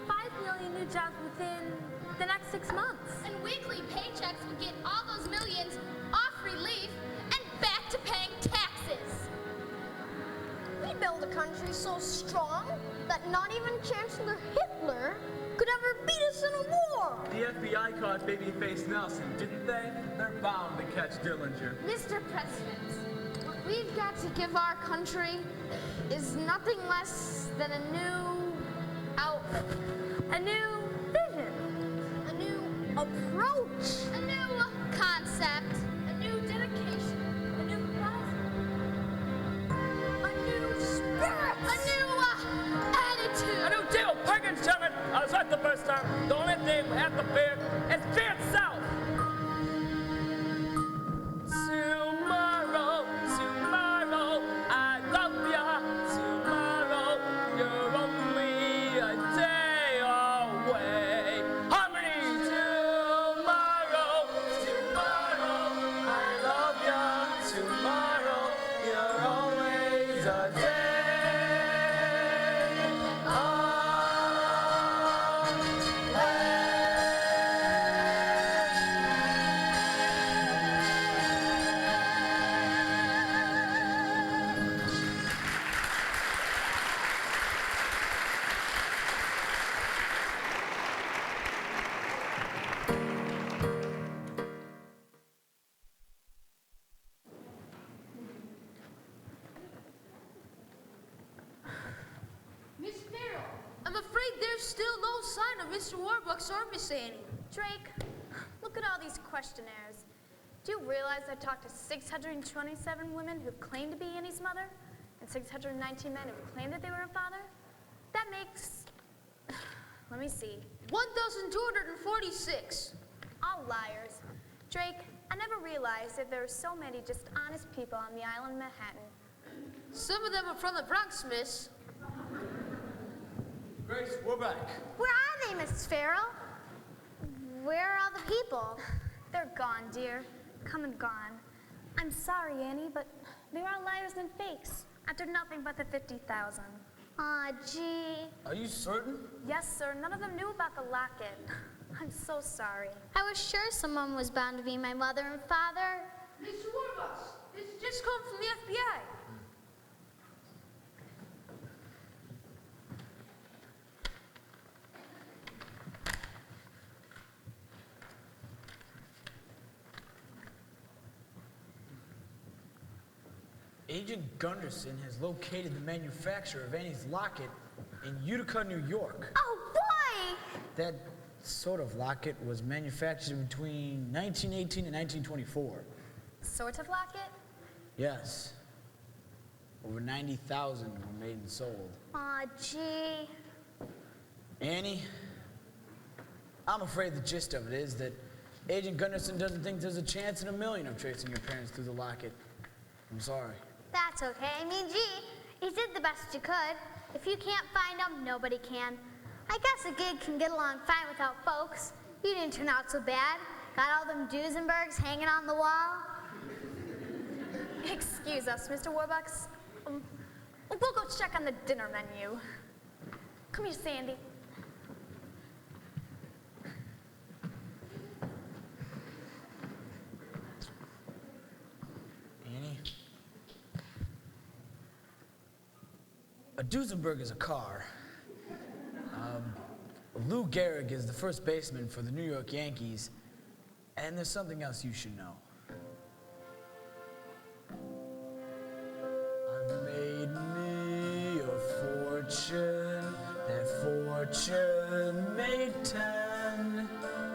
F: 5 million new jobs
I: 6 months.
N: And weekly paychecks would get all those millions off relief and back to paying taxes.
B: We build a country so strong that not even Chancellor Hitler could ever beat us in a war.
G: The FBI caught babyface Nelson, didn't they? They're bound to catch Dillinger.
I: Mr. President, what we've got to give our country is nothing less than a new outlook, a new vision, a new approach,
N: A new concept, a new dedication,
I: a new philosophy, a new spirit,
N: a new attitude.
O: A new deal, Perkins, gentlemen. I was right the first time. The only thing we have to fear is fear itself. Tomorrow, tomorrow, I love ya. Tomorrow, you're only a day away. Harmony. Tomorrow, tomorrow, I love ya. Tomorrow, you're always a day.
M: Miss Farrell, I'm afraid there's still no sign of Mr. Warbucks or Miss Annie.
I: Drake, look at all these questionnaires. Do you realize I talked to 627 women who claimed to be Annie's mother and 619 men who claimed that they were her father? That makes, let me see,
M: 1,246.
I: all liars. Drake, I never realized that there were so many just honest people on the island of Manhattan.
M: Some of them are from the Bronx, miss.
G: Grace, we're back.
B: Where are they, Mrs. Farrell? Where are all the people?
I: They're gone, dear. Come and gone. I'm sorry, Annie, but they're all liars and fakes. After nothing but the 50,000.
B: Aw, gee.
G: Are you certain?
I: Yes, sir. None of them knew about the locket. I'm so sorry.
B: I was sure someone was bound to be my mother and father.
M: Mr. Warbucks, this has just come from the FBI.
G: Agent Gunderson has located the manufacturer of Annie's locket in Utica, New York.
B: Oh, boy!
G: That sort of locket was manufactured between 1918 and 1924.
I: Sort of locket?
G: Yes. Over 90,000 were made and sold.
B: Aw, gee.
G: Annie, I'm afraid the gist of it is that Agent Gunderson doesn't think there's a chance in a million of tracing your parents through the locket. I'm sorry.
B: That's okay. I mean, gee, you did the best you could. If you can't find them, nobody can. I guess a gig can get along fine without folks. You didn't turn out so bad. Got all them Duesenbergs hanging on the wall.
I: Excuse us, Mr. Warbucks. We'll go check on the dinner menu. Come here, Sandy.
G: Annie? A Duesenberg is a car. Lou Gehrig is the first baseman for the New York Yankees, and there's something else you should know. I've made me a fortune, that fortune made 10,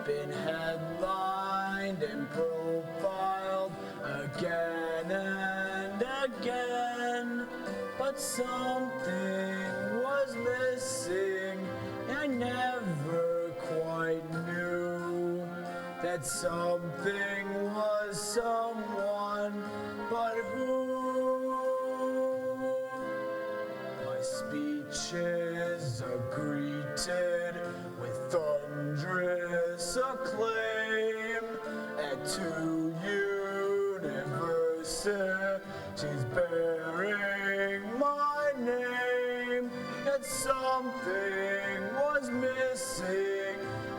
G: been headlined and profiled again and again, but something was missing, and I never quite knew that something was someone, but who? My speeches are greeted with thunderous acclaim at 2 universities bearing my name. Yet something was missing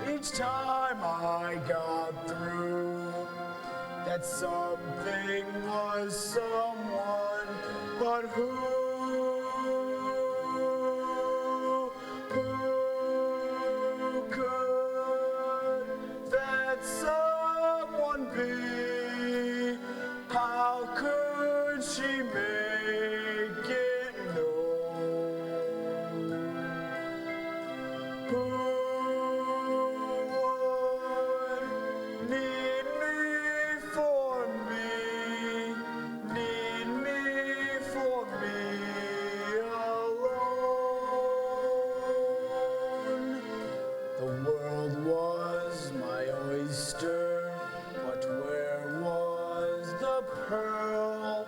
G: each time I got through that something was someone, but who could that someone be? How could she make it known? Who would need me for me, need me for me alone? The world was my oyster, but where was the pearl?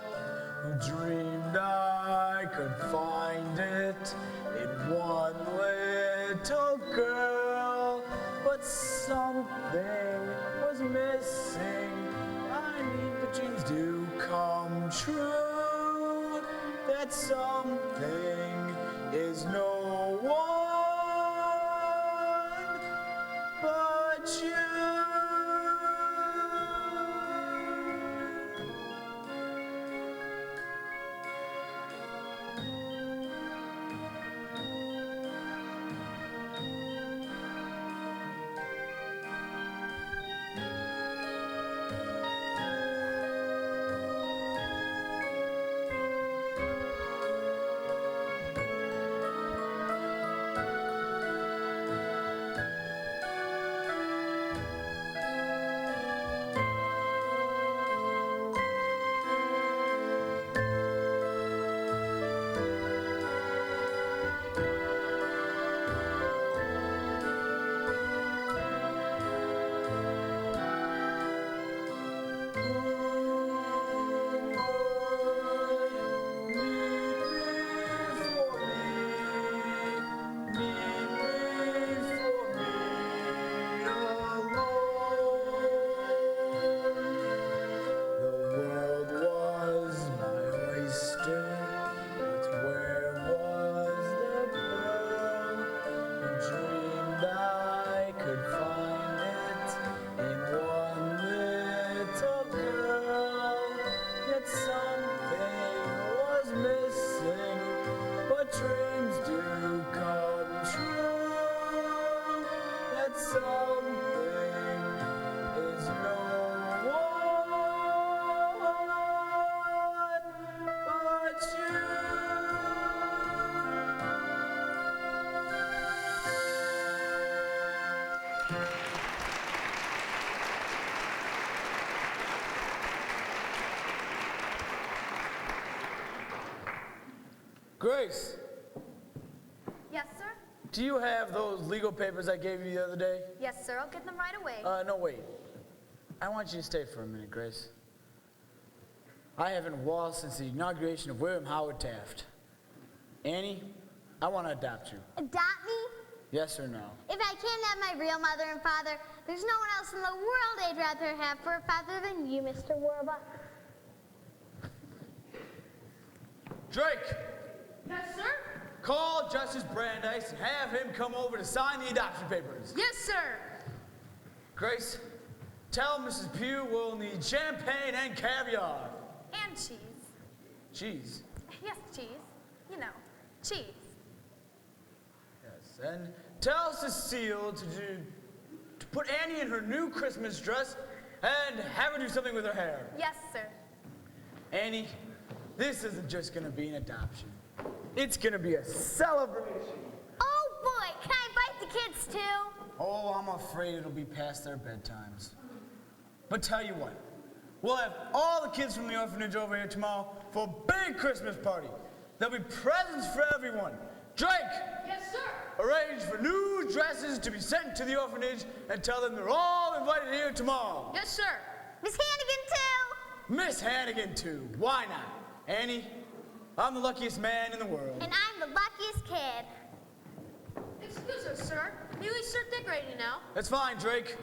G: Who dreamed I could find it in one little girl? But something was missing. I need the dreams do come true. That something is no one but you. Grace,
I: Yes, sir?
G: do you have those legal papers I gave you the other day?
I: Yes, sir. I'll get them right away.
G: No, wait. I want you to stay for a minute, Grace. I haven't walked since the inauguration of William Howard Taft. Annie, I want to adopt you.
D: Adopt me?
G: Yes or no?
D: If I can't have my real mother and father, there's no one else in the world I'd rather have for a father than you, Mr. Warbuck.
G: Drake,
E: Yes, sir?
G: call Justice Brandeis and have him come over to sign the adoption papers.
E: Yes, sir.
G: Grace, tell Mrs. Pugh we'll need champagne and caviar.
I: And cheese.
G: Cheese.
I: Yes, cheese. You know, cheese.
G: Yes, and tell Cecile to put Annie in her new Christmas dress and have her do something with her hair.
I: Yes, sir.
G: Annie, this isn't just gonna be an adoption. It's gonna be a celebration.
D: Oh boy, can I invite the kids too?
G: Oh, I'm afraid it'll be past their bedtimes. But tell you what, we'll have all the kids from the orphanage over here tomorrow for a big Christmas party. There'll be presents for everyone. Drake,
E: Yes, sir.
G: arrange for new dresses to be sent to the orphanage and tell them they're all invited here tomorrow.
E: Yes, sir.
D: Miss Hannigan too?
G: Miss Hannigan too, why not? Annie, I'm the luckiest man in the world.
D: And I'm the luckiest kid.
E: Excuse us, sir. May we start decorating now?
G: That's fine, Drake.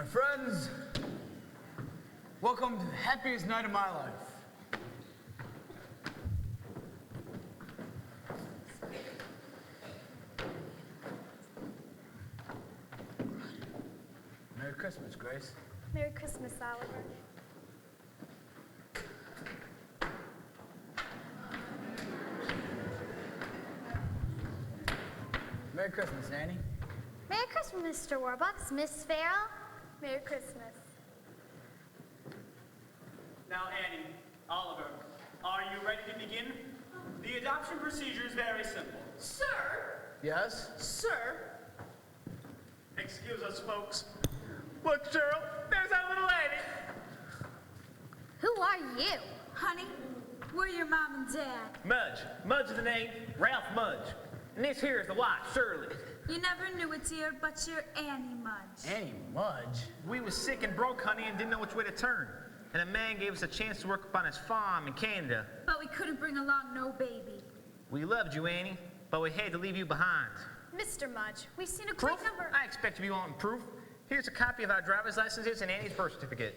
G: My friends, welcome to the happiest night of my life. Merry Christmas, Grace.
I: Merry Christmas, Oliver.
G: Merry Christmas, Annie.
B: Merry Christmas, Mr. Warbucks. Miss Farrell.
I: Merry Christmas.
J: Now, Annie, Oliver, are you ready to begin? The adoption procedure is very simple.
E: Sir,
G: Yes?
E: sir,
J: Excuse us, folks.
K: Look, Cheryl, there's that little lady.
B: Who are you?
A: Honey, we're your mom and dad.
K: Mudge. Mudge is the name. Ralph Mudge. And this here is the wife, Shirley.
A: You never knew it, dear, but you're Annie Mudge.
G: Annie Mudge?
K: We was sick and broke, honey, and didn't know which way to turn. And a man gave us a chance to work up on his farm in Canada.
A: But we couldn't bring along no baby.
K: We loved you, Annie, but we had to leave you behind.
I: Mr. Mudge, we've seen a
K: Proof?
I: great number.
K: I expect you wanting proof. Here's a copy of our driver's licenses and Annie's birth certificate.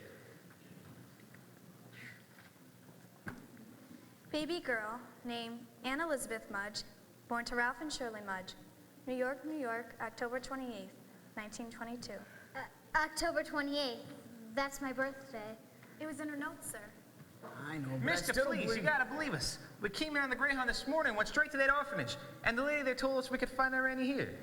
I: Baby girl named Anne Elizabeth Mudge, born to Ralph and Shirley Mudge, New York, New York, October 28th, 1922.
B: October 28th. That's my birthday.
I: It was in her notes, sir.
G: I know, but I
K: Mister,
G: still
K: please,
G: believe-
K: you gotta believe us. We came in on the Greyhound this morning, went straight to that orphanage, and the lady there told us we could find our Annie here.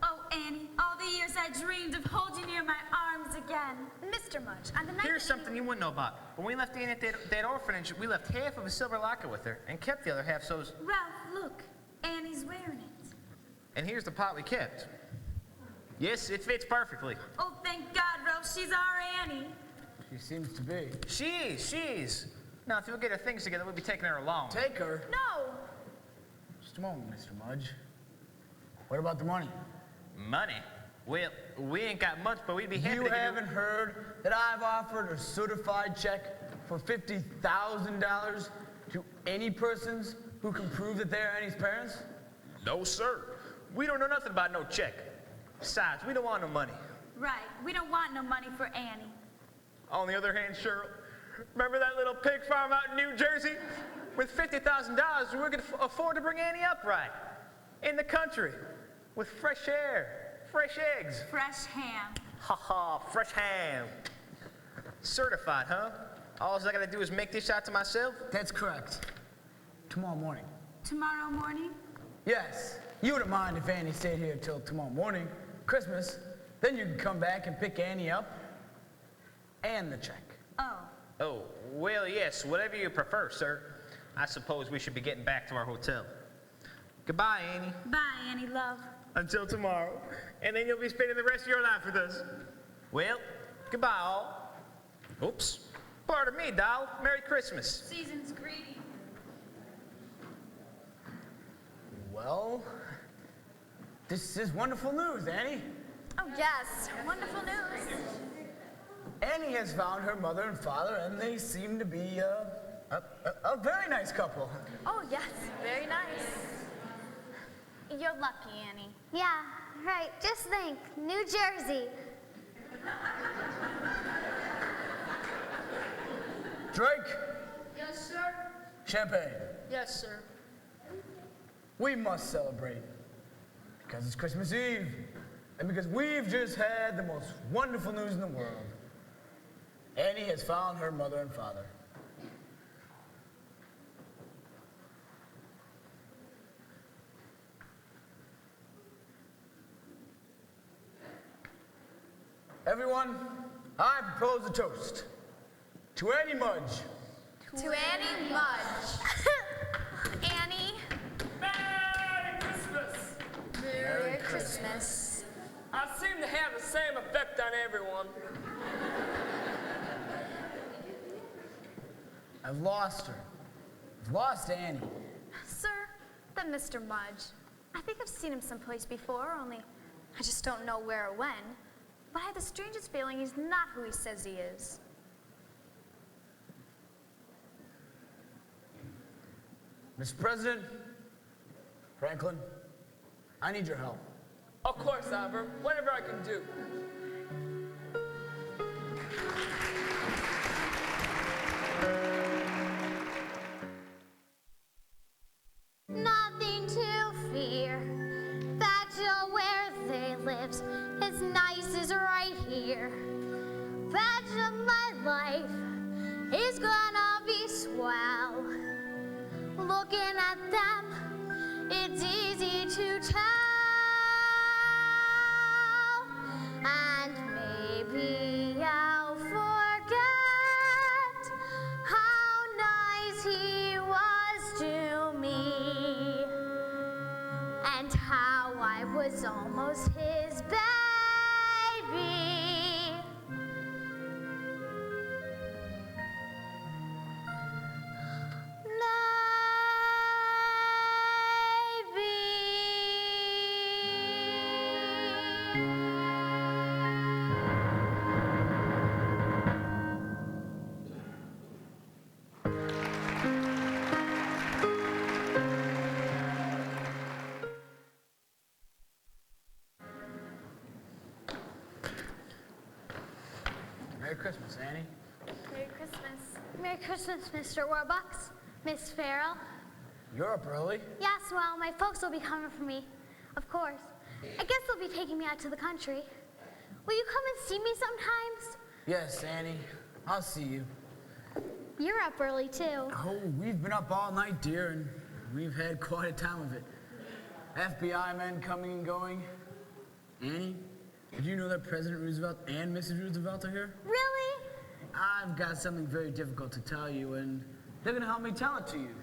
A: Oh, Annie, all the years I dreamed of holding you in my arms again.
I: Mr. Mudge, on the night
K: Here's
I: that
K: something you wouldn't know about. When we left Annie at that orphanage, we left half of a silver locket with her and kept the other half so's.
A: Ralph, look, Annie's wearing it.
K: And here's the pot we kept. Yes, it fits perfectly.
A: Oh, thank God, Ralph, she's our Annie.
G: She seems to be.
K: She's. Now, if you'll get her things together, we'll be taking her along.
G: Take her.
I: No!
G: Just a moment, Mr. Mudge. What about the money?
K: Money? Well, we ain't got much, but we'd be happy
G: You
K: to give
G: haven't heard that I've offered a certified check for $50,000 to any persons who can prove that they're Annie's parents?
K: No, sir. We don't know nothing about no check. Besides, we don't want no money.
A: Right, we don't want no money for Annie.
K: On the other hand, Cheryl, remember that little pig farm out in New Jersey? With $50,000, we could afford to bring Annie up right. In the country, with fresh air, fresh eggs.
A: Fresh ham.
K: Ha ha, fresh ham. Certified, huh? All I gotta do is make this out to myself?
G: That's correct. Tomorrow morning.
A: Tomorrow morning?
G: Yes. You wouldn't mind if Annie stayed here till tomorrow morning, Christmas. Then you can come back and pick Annie up and the check.
A: Oh.
K: Oh, well, yes, whatever you prefer, sir. I suppose we should be getting back to our hotel. Goodbye, Annie.
A: Bye, Annie, love.
K: Until tomorrow. And then you'll be spending the rest of your life with us. Well, goodbye, all. Oops. Pardon me, doll. Merry Christmas.
A: Season's greedy.
G: Well, this is wonderful news, Annie.
I: Oh, yes. Wonderful news.
G: Annie has found her mother and father, and they seem to be a very nice couple.
I: Oh, yes. Very nice. You're lucky, Annie.
B: Yeah, right. Just think, New Jersey.
G: Drake,
M: Yes, sir.
G: champagne.
M: Yes, sir.
G: We must celebrate because it's Christmas Eve and because we've just had the most wonderful news in the world. Annie has found her mother and father. Everyone, I propose a toast to Annie Mudge.
I: To Annie Mudge. Annie.
O: Merry Christmas!
I: Merry Christmas.
O: I seem to have the same effect on everyone.
G: I've lost her. I've lost Annie.
I: Sir, that Mr. Mudge. I think I've seen him someplace before, only I just don't know where or when. But I have the strangest feeling he's not who he says he is.
G: Mr. President, Franklin, I need your help.
O: Of course, Oliver. Whatever I can do.
B: well. Looking at them, it's easy to tell. And maybe I'll forget how nice he was to me, and how I was almost his baby.
G: Merry Christmas, Annie.
B: Merry Christmas. Merry Christmas, Mr. Warbucks. Miss Farrell.
G: You're up early.
B: Yes, well, my folks will be coming for me. Of course. I guess they'll be taking me out to the country. Will you come and see me sometimes?
G: Yes, Annie. I'll see you.
B: You're up early, too.
G: Oh, we've been up all night, dear, and we've had quite a time of it. FBI men coming and going. Annie, did you know that President Roosevelt and Mrs. Roosevelt are here?
B: Really?
G: I've got something very difficult to tell you, and they're gonna help me tell it to you.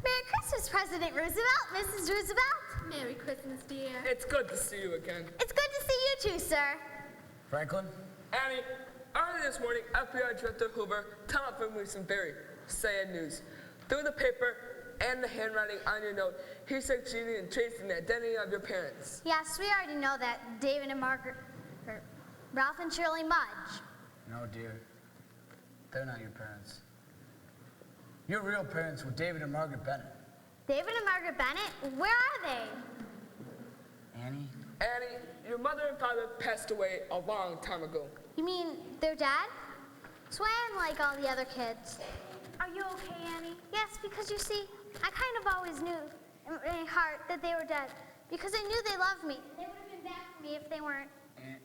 B: Merry Christmas, President Roosevelt, Mrs. Roosevelt.
M: Merry Christmas, dear.
O: It's good to see you again.
B: It's good to see you too, sir.
G: Franklin?
O: Annie, early this morning, FBI Director Hoover telephoned me some very sad news. Through the paper and the handwriting on your note, he succeeded in tracing the identity of your parents.
B: Yes, we already know that. David and Margaret, or Ralph and Shirley Mudge.
G: No, dear. They're not your parents. Your real parents were David and Margaret Bennett.
B: David and Margaret Bennett? Where are they?
G: Annie?
O: Annie, your mother and father passed away a long time ago.
B: You mean their dad? Swam like all the other kids. Are you okay, Annie? Yes, because you see, I kind of always knew in my heart that they were dead. Because I knew they loved me. They would have been back for me if they weren't.
G: Aunt,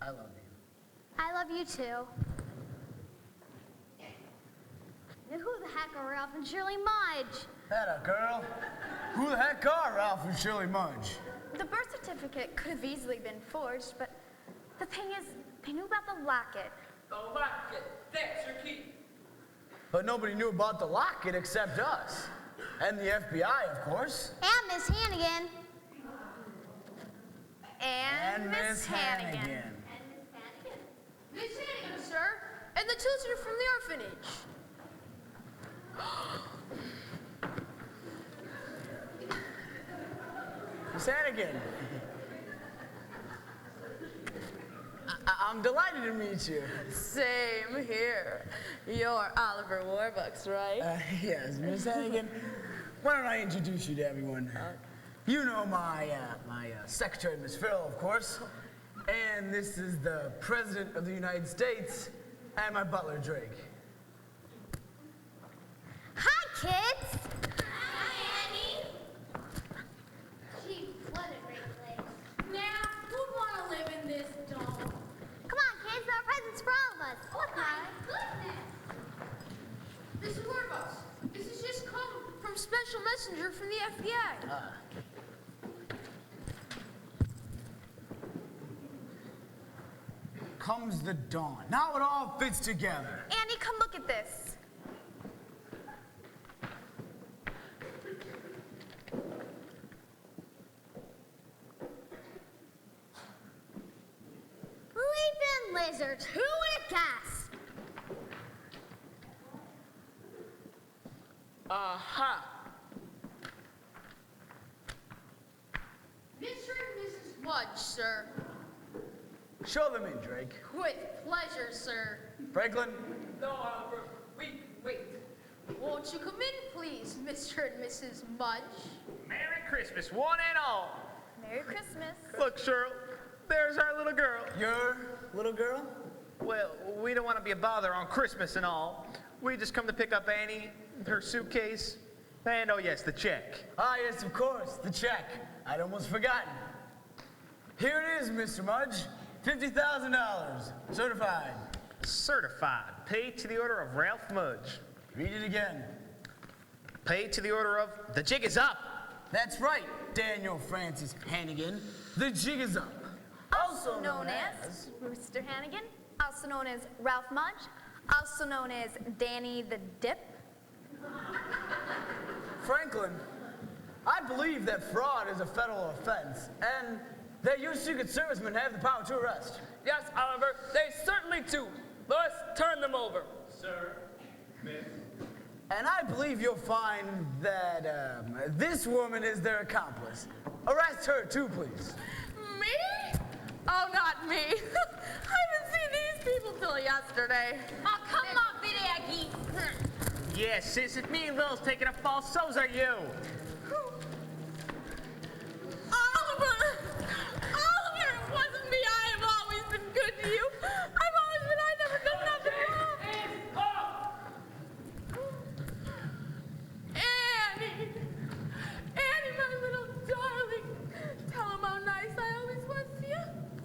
G: I love you.
B: I love you too. And who the heck are Ralph and Shirley Mudge?
G: That a girl? Who the heck are Ralph and Shirley Mudge?
I: The birth certificate could have easily been forged, but the thing is, they knew about the locket.
O: The locket, that's your key.
G: But nobody knew about the locket except us. And the FBI, of course.
B: And Miss Hannigan.
I: And Miss Hannigan.
M: Miss Hannigan, sir. And the children from the orphanage.
G: Miss Hannigan. I'm delighted to meet you.
E: Same here. You're Oliver Warbucks, right?
G: Yes, Miss Hannigan. Why don't I introduce you to everyone? You know my secretary, Miss Farrell, of course. And this is the President of the United States and my butler, Drake.
B: Hi, kids.
M: Hi, Annie. Gee, what a great place. Now, who'd want to live in this dome?
B: Come on, kids. There are presents for all of us.
M: Oh, my goodness. Mr. Warbucks, this has just come from Special Messenger from the FBI.
G: Comes the dawn. Now it all fits together.
I: Annie, come look at this.
B: Leaping lizards. Who would have guessed?
O: Aha.
M: Mr. and Mrs. Mudge, sir.
G: Show them in, Drake.
M: With pleasure, sir.
G: Franklin?
O: No, Oliver, wait.
M: Won't you come in, please, Mr. and Mrs. Mudge?
K: Merry Christmas, one and all.
I: Merry Christmas.
K: Look, Cheryl, there's our little girl.
G: Your little girl?
K: Well, we don't want to be a bother on Christmas and all. We just come to pick up Annie, her suitcase, and oh yes, the check.
G: Ah, yes, of course, the check. I'd almost forgotten. Here it is, Mr. Mudge. $50,000, certified.
K: Certified. Paid to the order of Ralph Mudge.
G: Read it again.
K: Paid to the order of The Jig Is Up.
G: That's right, Daniel Francis Hannigan. The jig is up.
I: Also known as Rooster Hannigan, also known as Ralph Mudge, also known as Danny the Dip.
G: Franklin, I believe that fraud is a federal offense, and that you Secret Servicemen have the power to arrest.
O: Yes, Oliver, they certainly do. Let's turn them over.
J: Sir, Miss.
G: And I believe you'll find that this woman is their accomplice. Arrest her too, please.
E: Me? Oh, not me. I haven't seen these people till yesterday.
A: Oh, come on, big Aggie.
K: Yeah, sis, if me and Lil's taking a fall, so's are you.
E: Oliver! Oliver, it wasn't me. I have always been good to you. I've always been, I never done nothing wrong. Annie! Annie, my little darling. Tell him how nice I always was to you.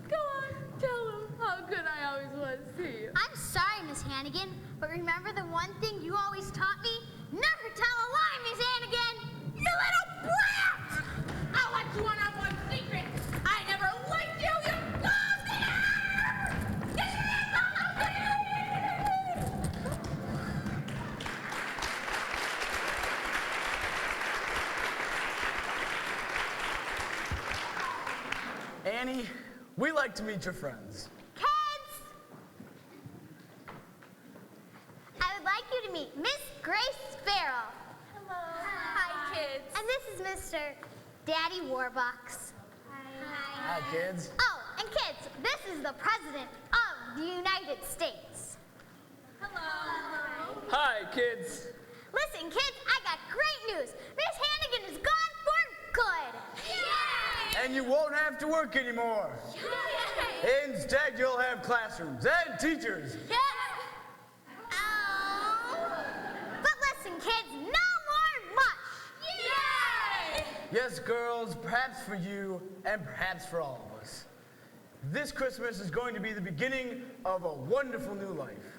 E: Go on, tell him how good I always was to you.
B: I'm sorry, Miss Hannigan, but remember the one thing you always taught me? Never tell a lie, Miss Hannigan!
E: You little brat! I'll let you in on one secret. I never liked you, you
G: Annie, we like to meet your friends.
B: Kids! I would like you to meet Miss Grace Sparrow.
A: Hello.
B: Hi, kids. And this is Mr. Daddy Warbucks.
G: Hi, kids.
B: Oh, and kids, this is the President of the United States.
A: Hello.
O: Hi, kids.
B: Listen, kids, I got great news. Miss Hannigan is gone for good.
G: And you won't have to work anymore. Instead, you'll have classrooms and teachers.
B: Oh. But listen, kids, no more mush.
G: Yes, girls, perhaps for you and perhaps for all of us. This Christmas is going to be the beginning of a wonderful new life.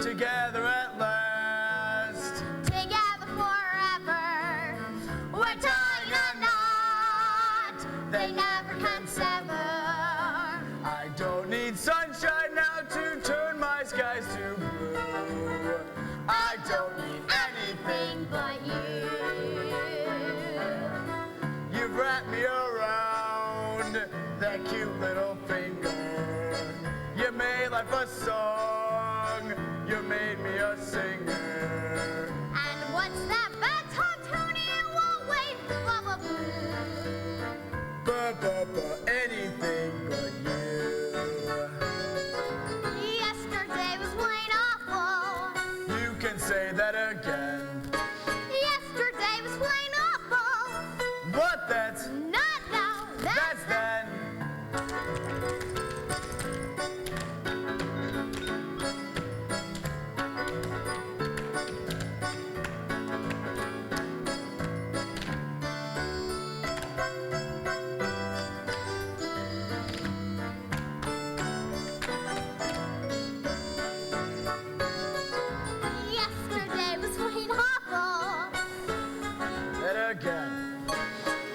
G: Together at last.
B: Together forever. We're tying a knot they never can sever.
G: I don't need sunshine now to turn my skies to blue. I don't need anything
B: but you.
G: You've wrapped me around that cute little finger. You made life a song. You made me a singer.
B: And what's that baton tuning? It won't wait. Blah, blah, blah.
G: Anything but you.
B: Yesterday was plain awful.
G: You can say that again.
B: Yesterday was plain awful.
G: What that's?
B: Not now.
G: That's then.
B: Yesterday was plain awful.
G: That again.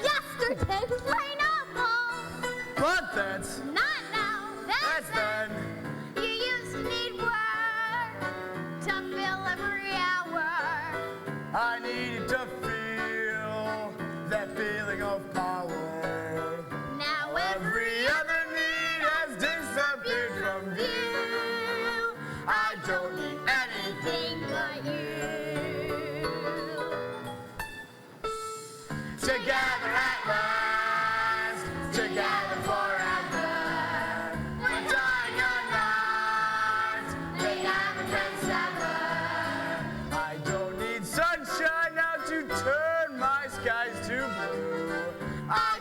B: Yesterday was plain awful.
G: But that's.
B: Not now.
G: That's then.
B: You used to need work to fill every hour.
G: I needed to feel that feeling of power.
B: Now
G: Every other need has disappeared from view. I don't need anything
B: but you.
G: Together at last, together forever. We're dying a knot they never can sever. I don't need sunshine now to turn my skies to blue. I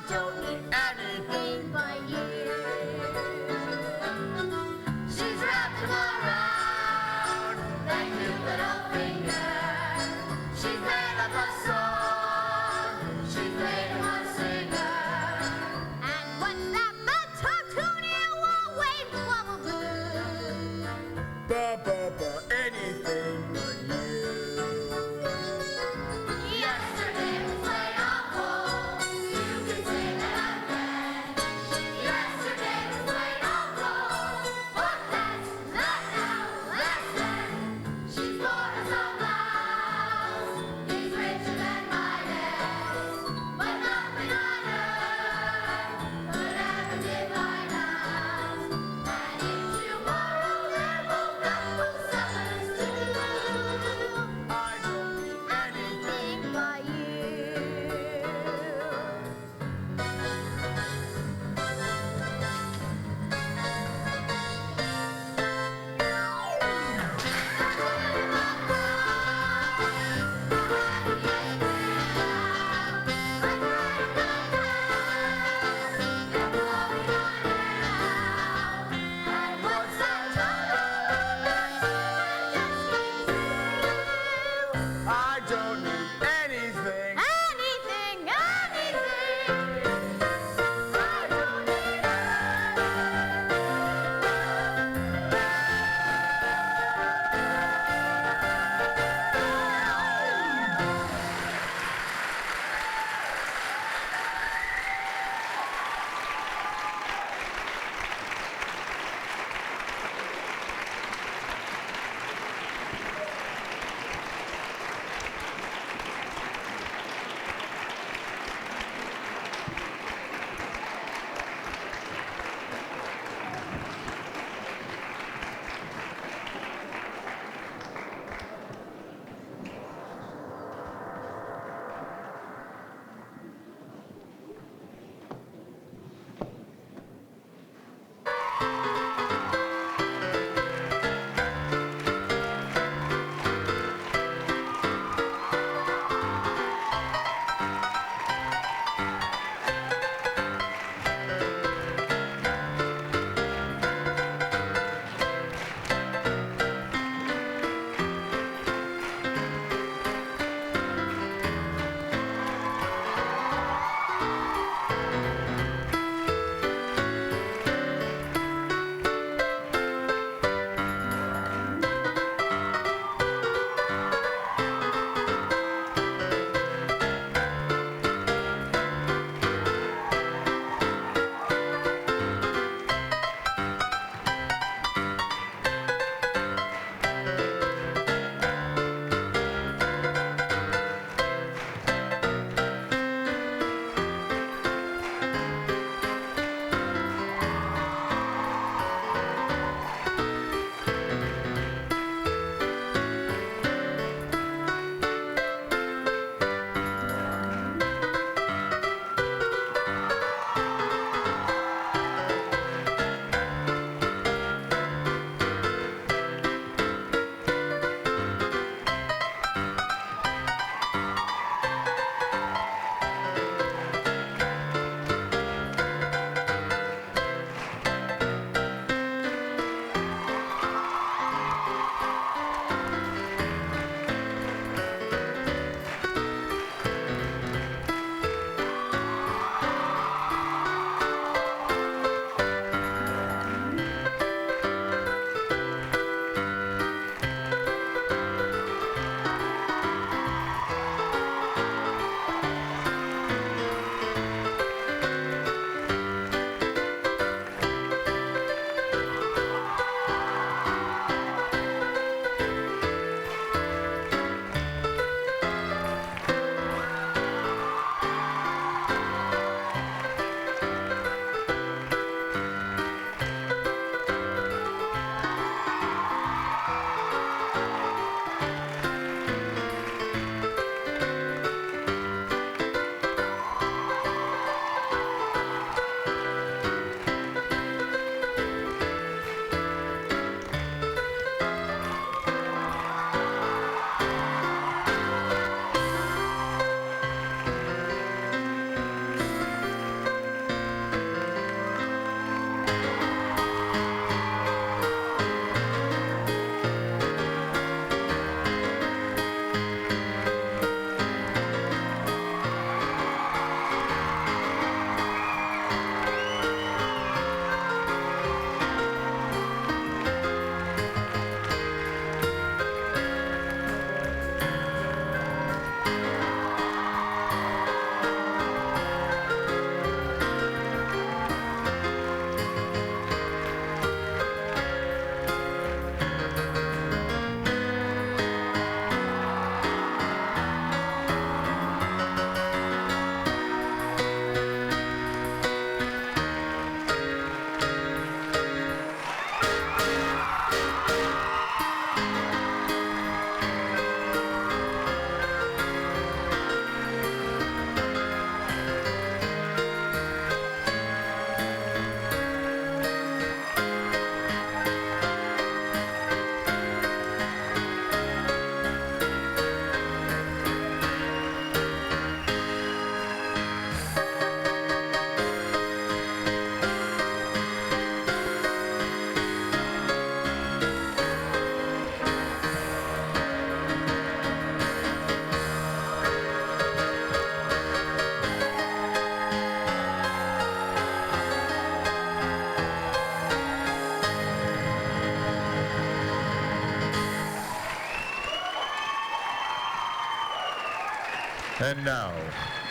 P: And now,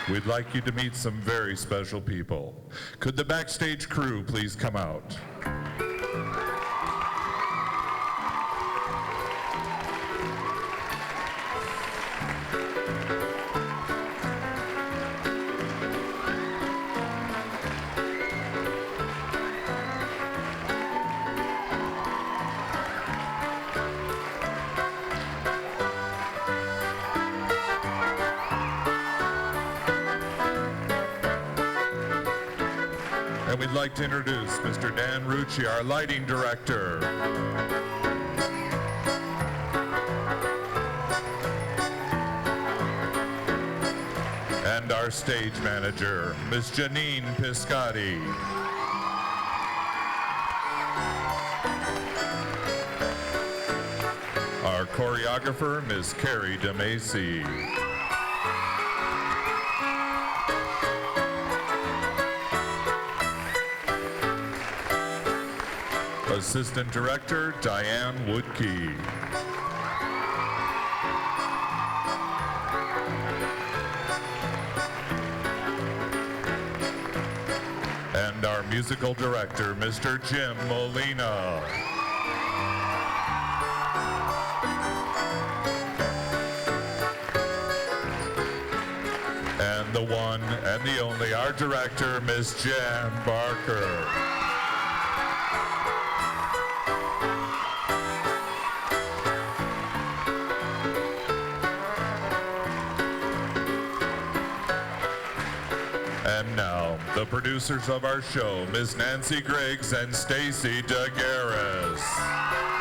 P: we'd like you to meet some very special people. Could the backstage crew please come out? And we'd like to introduce Mr. Dan Rucci, our lighting director. And our stage manager, Miss Janine Piscotti. Our choreographer, Miss Carrie DeMacy. Assistant Director, Diane Woodkey. And our musical director, Mr. Jim Molina. And the one and the only, our director, Miss Jan Barker. And now, the producers of our show, Ms. Nancy Griggs and Stacy DeGarris.